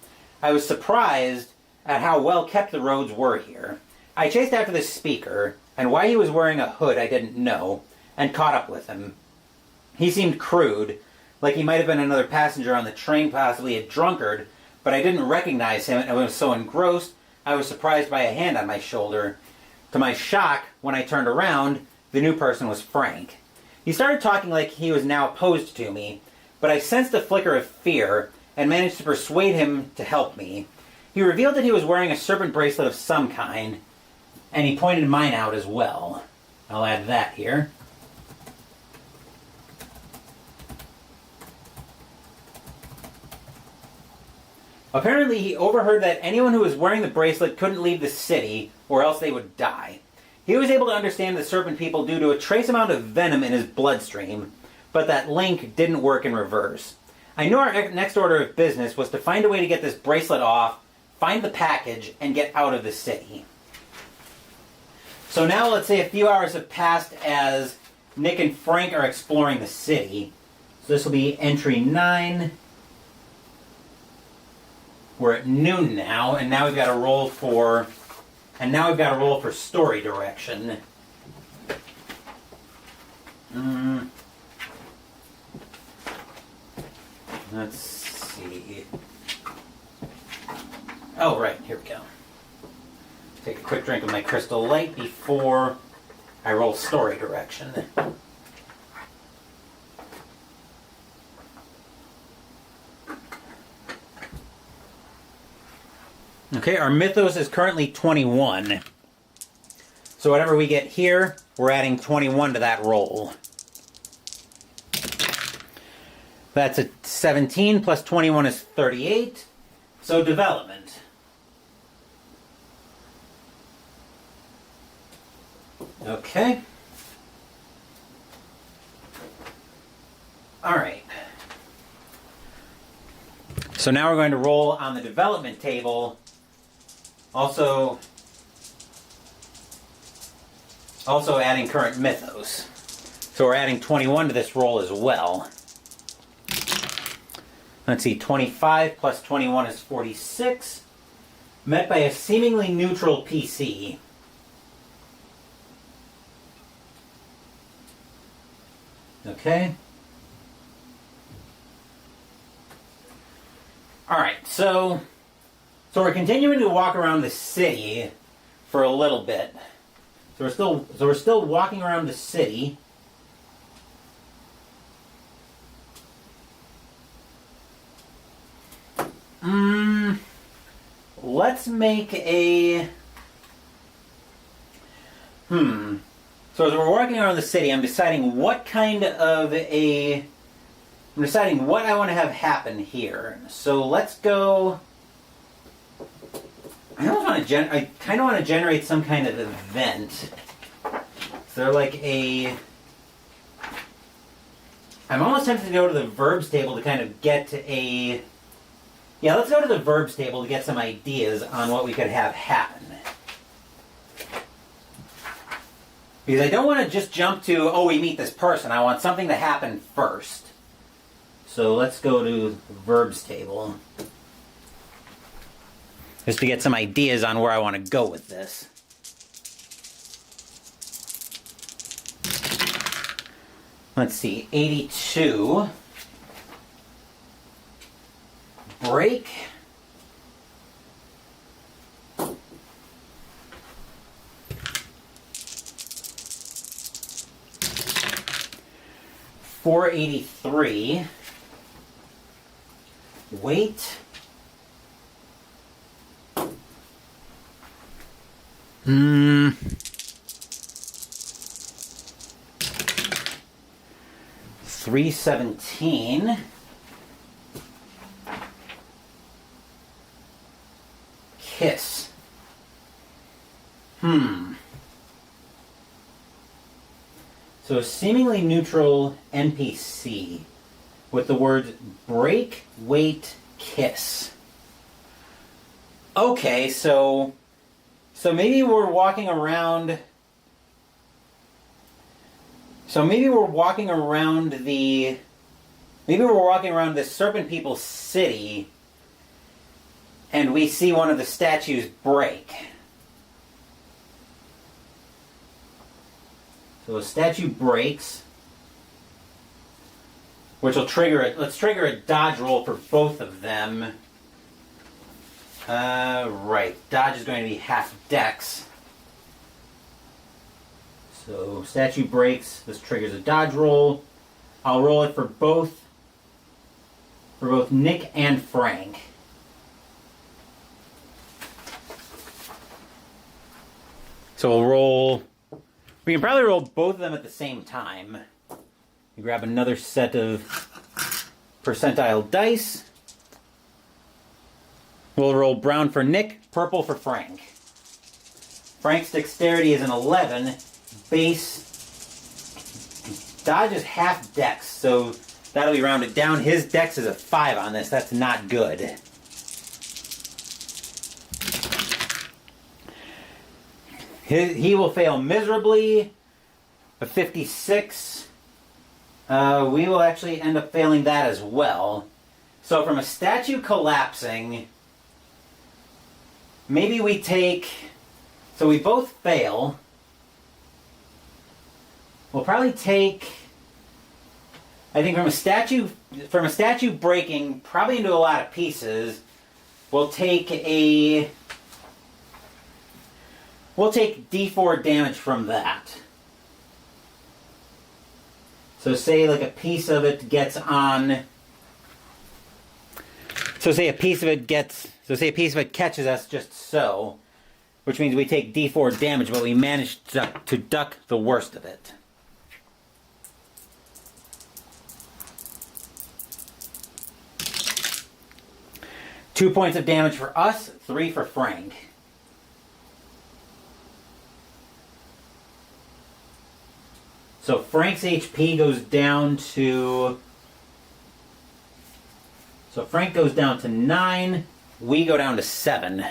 I was surprised at how well kept the roads were here. I chased after the speaker, and why he was wearing a hood I didn't know, and caught up with him. He seemed crude, like he might have been another passenger on the train, possibly a drunkard, but I didn't recognize him, and I was so engrossed, I was surprised by a hand on my shoulder. To my shock, when I turned around, the new person was Frank. He started talking like he was now opposed to me, but I sensed a flicker of fear and managed to persuade him to help me. He revealed that he was wearing a serpent bracelet of some kind, and he pointed mine out as well. I'll add that here. Apparently, he overheard that anyone who was wearing the bracelet couldn't leave the city, or else they would die. He was able to understand the serpent people due to a trace amount of venom in his bloodstream, but that link didn't work in reverse. I knew our next order of business was to find a way to get this bracelet off, find the package, and get out of the city. So now let's say a few hours have passed as Nick and Frank are exploring the city. So this will be entry 9. We're at noon now, and now we've got to roll for story direction. Let's see. Oh, right, here we go. Take a quick drink of my Crystal Light before I roll story direction. Okay, our Mythos is currently 21. So whatever we get here, we're adding 21 to that roll. That's a 17 plus 21 is 38. So development. Okay. All right. So now we're going to roll on the development table. Also adding current Mythos. So we're adding 21 to this roll as well. Let's see, 25 plus 21 is 46. Met by a seemingly neutral PC. Okay. Alright, so we're continuing to walk around the city for a little bit. So we're still walking around the city. Let's make a So as we're walking around the city, I'm deciding what I want to have happen here. So let's go. I kind of want to generate some kind of event. So I'm almost tempted to go to the verbs table to kind of get a. Yeah, let's go to the verbs table to get some ideas on what we could have happen. Because I don't want to just jump to, oh, we meet this person. I want something to happen first. So let's go to the verbs table. Just to get some ideas on where I want to go with this. Let's see, 82. Break. $483. Wait. $317. Kiss. So a seemingly neutral NPC with the words break, wait, kiss. Okay, so maybe we're walking around. So maybe we're walking around the Serpent People city, and we see one of the statues break. So a statue breaks. which will trigger it. Let's trigger a dodge roll for both of them. Right. Dodge is going to be half dex. So statue breaks. This triggers a dodge roll. I'll roll it for both Nick and Frank. So we'll roll. We can probably roll both of them at the same time. You grab another set of percentile dice. We'll roll brown for Nick, purple for Frank. Frank's dexterity is an 11. Base dodge is half dex, so that'll be rounded down. His dex is a 5 on this. That's not good. He will fail miserably. A 56. We will actually end up failing that as well. So from a statue collapsing, maybe we take... So we both fail. We'll probably take... I think from a statue breaking probably into a lot of pieces, we'll take D4 damage from that. So say like a piece of it gets on. So say a piece of it catches us just so, which means we take D4 damage, but we manage to duck the worst of it. Two points of damage for us, 3 for Frank. So Frank's HP goes down to... So Frank goes down to 9. We go down to 7. And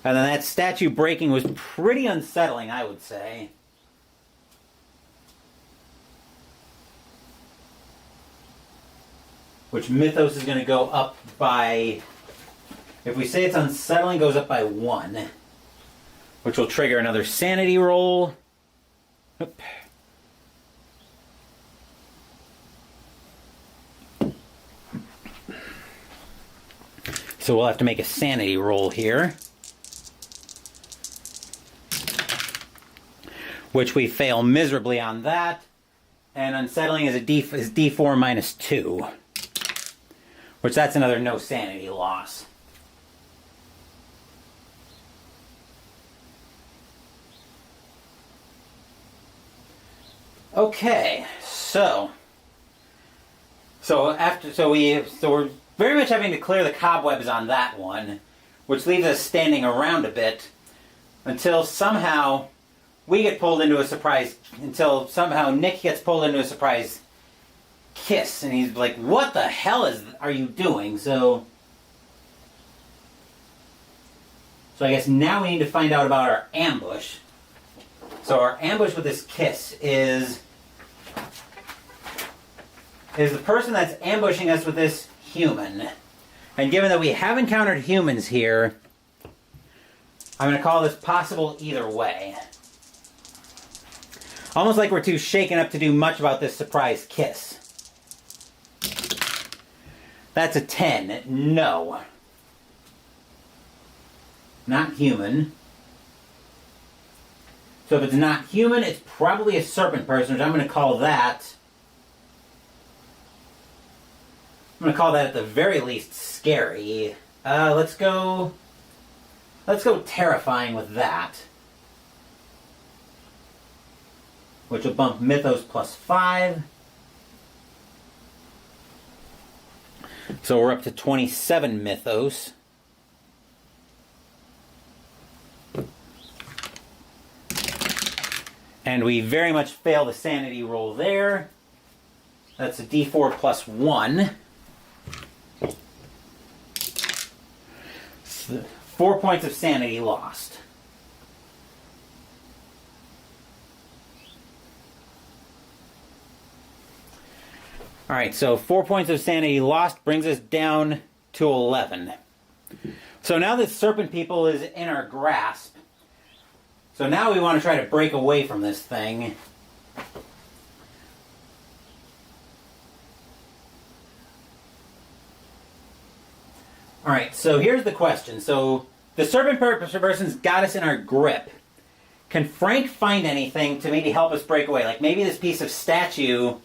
then that statue breaking was pretty unsettling, I would say. Which Mythos is going to go up by... If we say it's unsettling, goes up by 1. Which will trigger another sanity roll. Oop. So we'll have to make a sanity roll here. Which we fail miserably on that. And unsettling is D4 minus 2. Which that's another no sanity loss. Okay, so we're very much having to clear the cobwebs on that one, which leaves us standing around a bit until somehow we get pulled into a surprise. Until somehow Nick gets pulled into a surprise kiss, and he's like, "What the hell are you doing?" So I guess now we need to find out about our ambush. So our ambush with this kiss is the person that's ambushing us with this human. And given that we have encountered humans here, I'm going to call this possible either way. Almost like we're too shaken up to do much about this surprise kiss. That's a 10. No. Not human. So if it's not human, it's probably a serpent person, which I'm going to call that... I'm going to call that at the very least scary. Let's go terrifying with that. Which will bump Mythos plus 5. So we're up to 27 Mythos. And we very much fail the sanity roll there. That's a D4 plus 1. 4 points of sanity lost. Alright, so 4 points of sanity lost brings us down to 11. So now that Serpent People is in our grasp, so now we want to try to break away from this thing. All right, so here's the question. So the serpent person's got us in our grip. Can Frank find anything to maybe help us break away? Like maybe this piece of statue,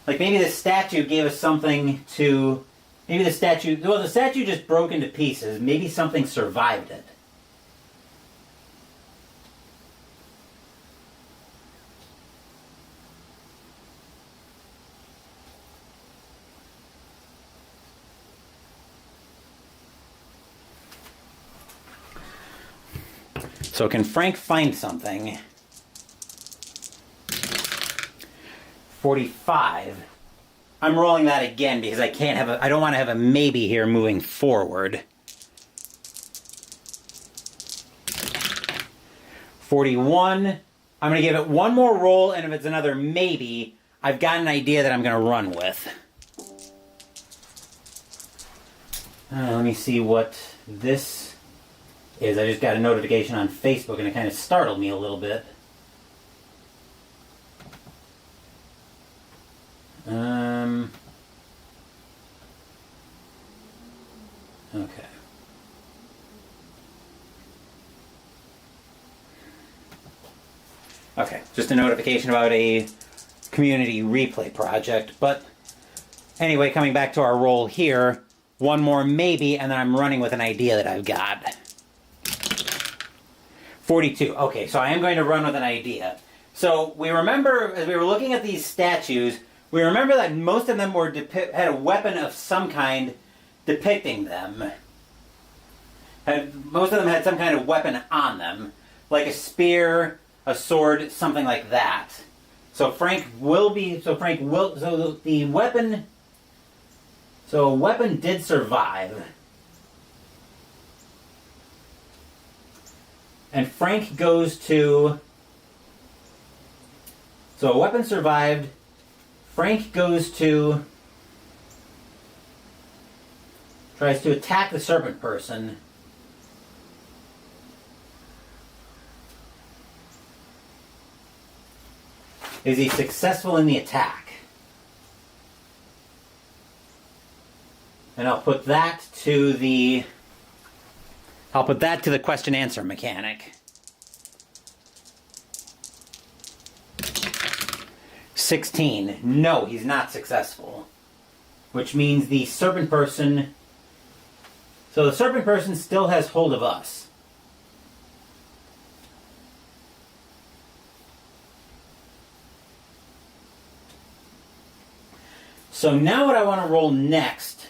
like maybe this statue gave us something to, maybe the statue just broke into pieces. Maybe something survived it. So can Frank find something? 45. I'm rolling that again because I don't want to have a maybe here moving forward. 41. I'm going to give it one more roll, and if it's another maybe, I've got an idea that I'm going to run with. Let me see what this is. I just got a notification on Facebook and it kind of startled me a little bit. Okay. Okay, just a notification about a community replay project. But anyway, coming back to our roll here, one more maybe, and then I'm running with an idea that I've got. 42. Okay, so I am going to run with an idea. So we remember, as we were looking at these statues, we remember that most of them had a weapon of some kind depicting them. Most of them had some kind of weapon on them, like a spear, a sword, something like that. So a weapon did survive. And Frank goes to... So a weapon survived. Frank goes to... Tries to attack the serpent person. Is he successful in the attack? And I'll put that to the question answer mechanic. 16. No, he's not successful. Which means the serpent person... So the serpent person still has hold of us. So now what I want to roll next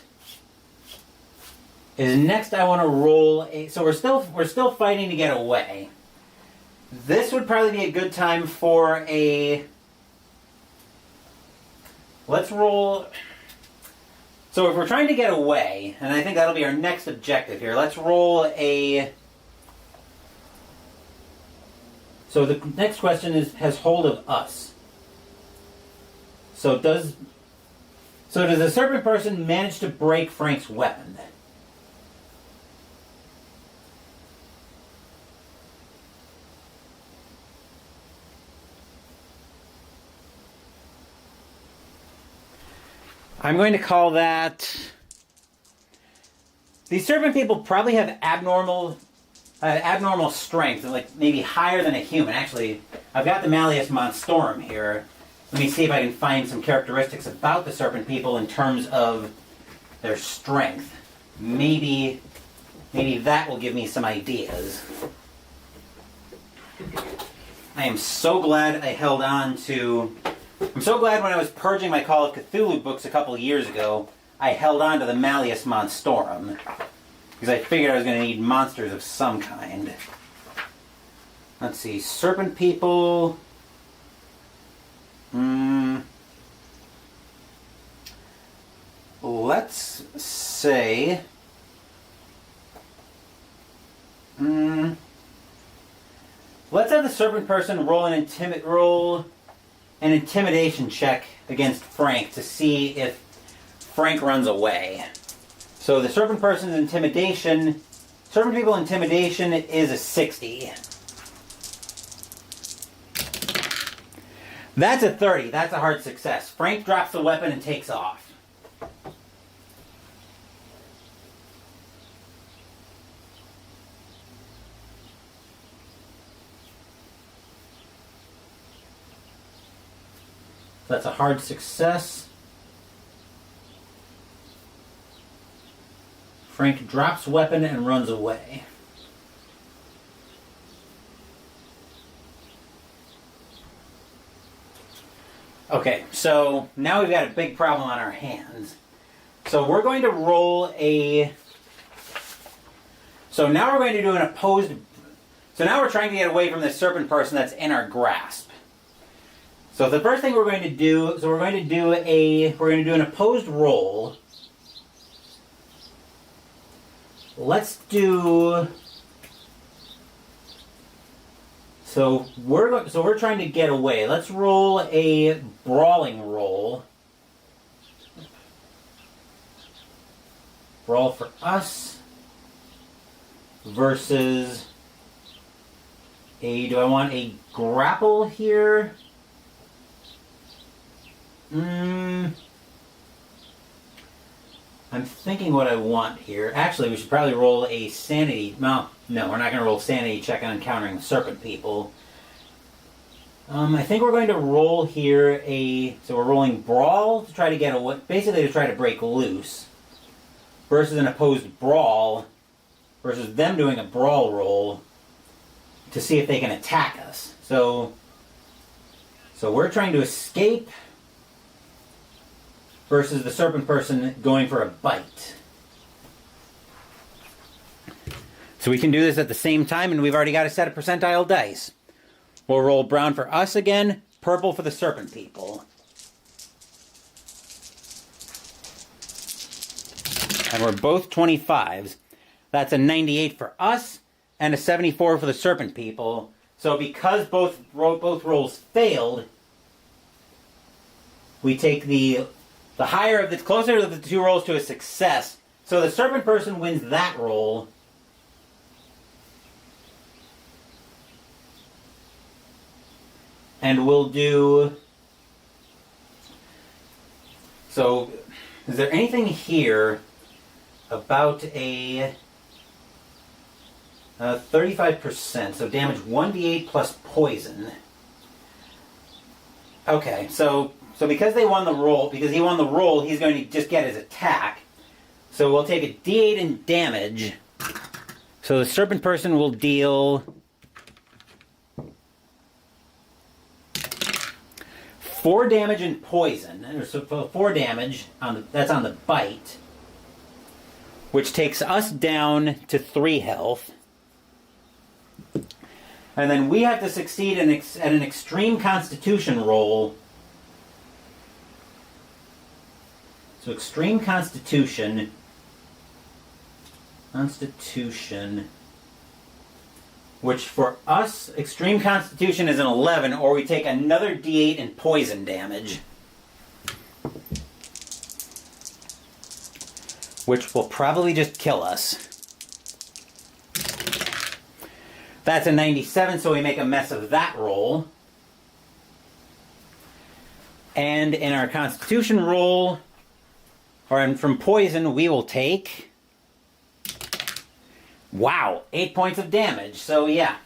is I want to roll a... So we're still fighting to get away. This would probably be a good time for a... Let's roll... So if we're trying to get away, and I think that'll be our next objective here, let's roll a... So the next question has hold of us. So does the serpent person manage to break Frank's weapon? I'm going to call that... These serpent people probably have abnormal strength, like maybe higher than a human. Actually, I've got the Malleus Monstrorum here. Let me see if I can find some characteristics about the serpent people in terms of their strength. Maybe that will give me some ideas. I am so glad I held on to... I'm so glad when I was purging my Call of Cthulhu books a couple of years ago, I held on to the Malleus Monstrorum. Because I figured I was going to need monsters of some kind. Let's see, serpent people... Let's say... Let's have the serpent person roll an intimidation check against Frank to see if Frank runs away. So the serpent person's intimidation... Serpent people intimidation is a 60. That's a 30. That's a hard success. Frank drops the weapon and takes off. That's a hard success. Frank drops weapon and runs away. Okay, so now we've got a big problem on our hands. So we're going to roll a... So now we're going to do an opposed... So now we're trying to get away from this serpent person that's in our grasp. So the first thing we're going to do... So we're going to do an opposed roll. Let's do... So we're trying to get away. Let's roll a brawling roll. Brawl for us versus a... Do I want a grapple here? I'm thinking what I want here. Actually, we should probably roll a sanity... Well, no, we're not going to roll sanity check on encountering serpent people. I think we're going to roll here a... So we're rolling brawl to try to get away... Basically to try to break loose. Versus an opposed brawl. Versus them doing a brawl roll to see if they can attack us. So we're trying to escape versus the serpent person going for a bite. So we can do this at the same time, and we've already got a set of percentile dice. We'll roll brown for us again, purple for the serpent people. And we're both 25s. That's a 98 for us, and a 74 for the serpent people. So because both rolls failed, we take the higher of the closer of the two rolls to a success. So the serpent person wins that roll. And we'll do... So, is there anything here about a 35%? So damage 1d8 plus poison. Okay, so because he won the roll, he's going to just get his attack. So we'll take a d8 in damage. So the serpent person will deal 4 damage and poison. So 4 damage that's on the bite, which takes us down to 3 health. And then we have to succeed at an extreme constitution roll. So extreme constitution, which for us, extreme constitution is an 11, or we take another d8 in poison damage. Which will probably just kill us. That's a 97, so we make a mess of that roll. And in our constitution roll, from poison, we will take... Wow, 8 points of damage, so yeah.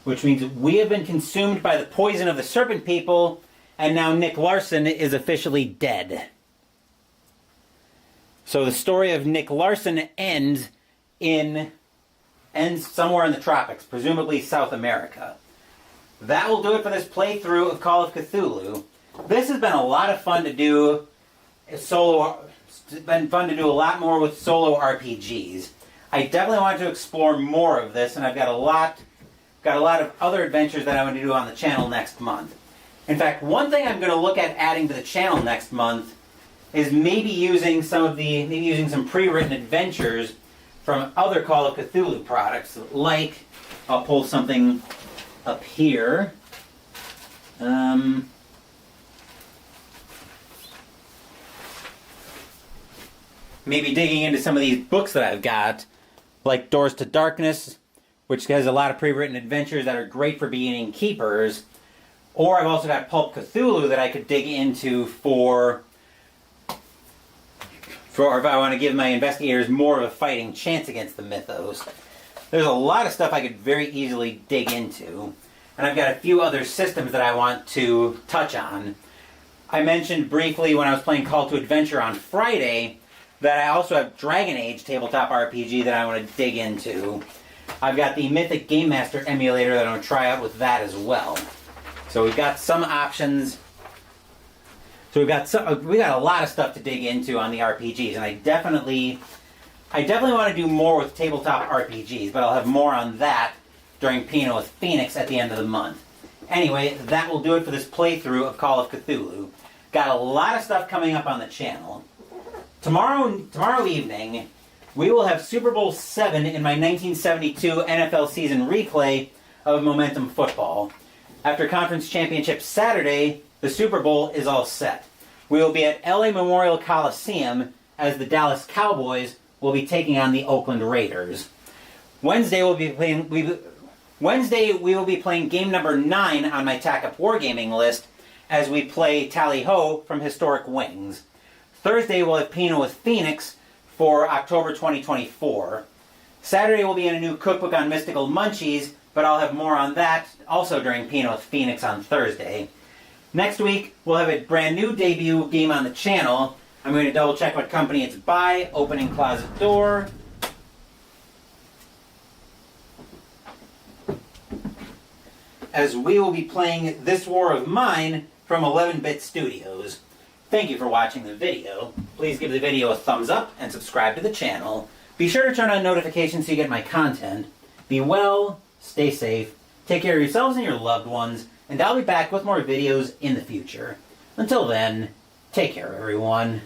Which means we have been consumed by the poison of the serpent people, and now Nick Larson is officially dead. So the story of Nick Larson ends somewhere in the tropics, presumably South America. That will do it for this playthrough of Call of Cthulhu. This has been a lot of fun to do. It's been fun to do a lot more with solo RPGs. I definitely want to explore more of this, and I've got a lot of other adventures that I want to do on the channel next month. In fact, one thing I'm going to look at adding to the channel next month is maybe using some pre-written adventures from other Call of Cthulhu products. Like, I'll pull something up here. Maybe digging into some of these books that I've got, like Doors to Darkness, which has a lot of pre-written adventures that are great for beginning keepers. Or I've also got Pulp Cthulhu that I could dig into for if I want to give my investigators more of a fighting chance against the Mythos. There's a lot of stuff I could very easily dig into. And I've got a few other systems that I want to touch on. I mentioned briefly when I was playing Call to Adventure on Friday that I also have Dragon Age tabletop RPG that I want to dig into. I've got the Mythic Game Master emulator that I want to try out with that as well. So we've got some options. So we got a lot of stuff to dig into on the RPGs, and I definitely want to do more with tabletop RPGs, but I'll have more on that during Pinot with Phoenix at the end of the month. Anyway, that will do it for this playthrough of Call of Cthulhu. Got a lot of stuff coming up on the channel. Tomorrow evening, we will have Super Bowl 7 in my 1972 NFL season replay of Momentum Football. After Conference Championship Saturday, the Super Bowl is all set. We will be at LA Memorial Coliseum as the Dallas Cowboys will be taking on the Oakland Raiders. Wednesday, we will be playing game number 9 on my TAC-UP Wargaming list as we play Tally Ho from Historic Wings. Thursday, we'll have Pinot with Phoenix for October 2024. Saturday, we'll be in a new cookbook on Mystical Munchies, but I'll have more on that also during Pinot with Phoenix on Thursday. Next week, we'll have a brand new debut game on the channel. I'm going to double check what company it's by. Opening closet door. As we will be playing This War of Mine from 11-Bit Studios. Thank you for watching the video. Please give the video a thumbs up and subscribe to the channel. Be sure to turn on notifications so you get my content. Be well, stay safe, take care of yourselves and your loved ones, and I'll be back with more videos in the future. Until then, take care everyone.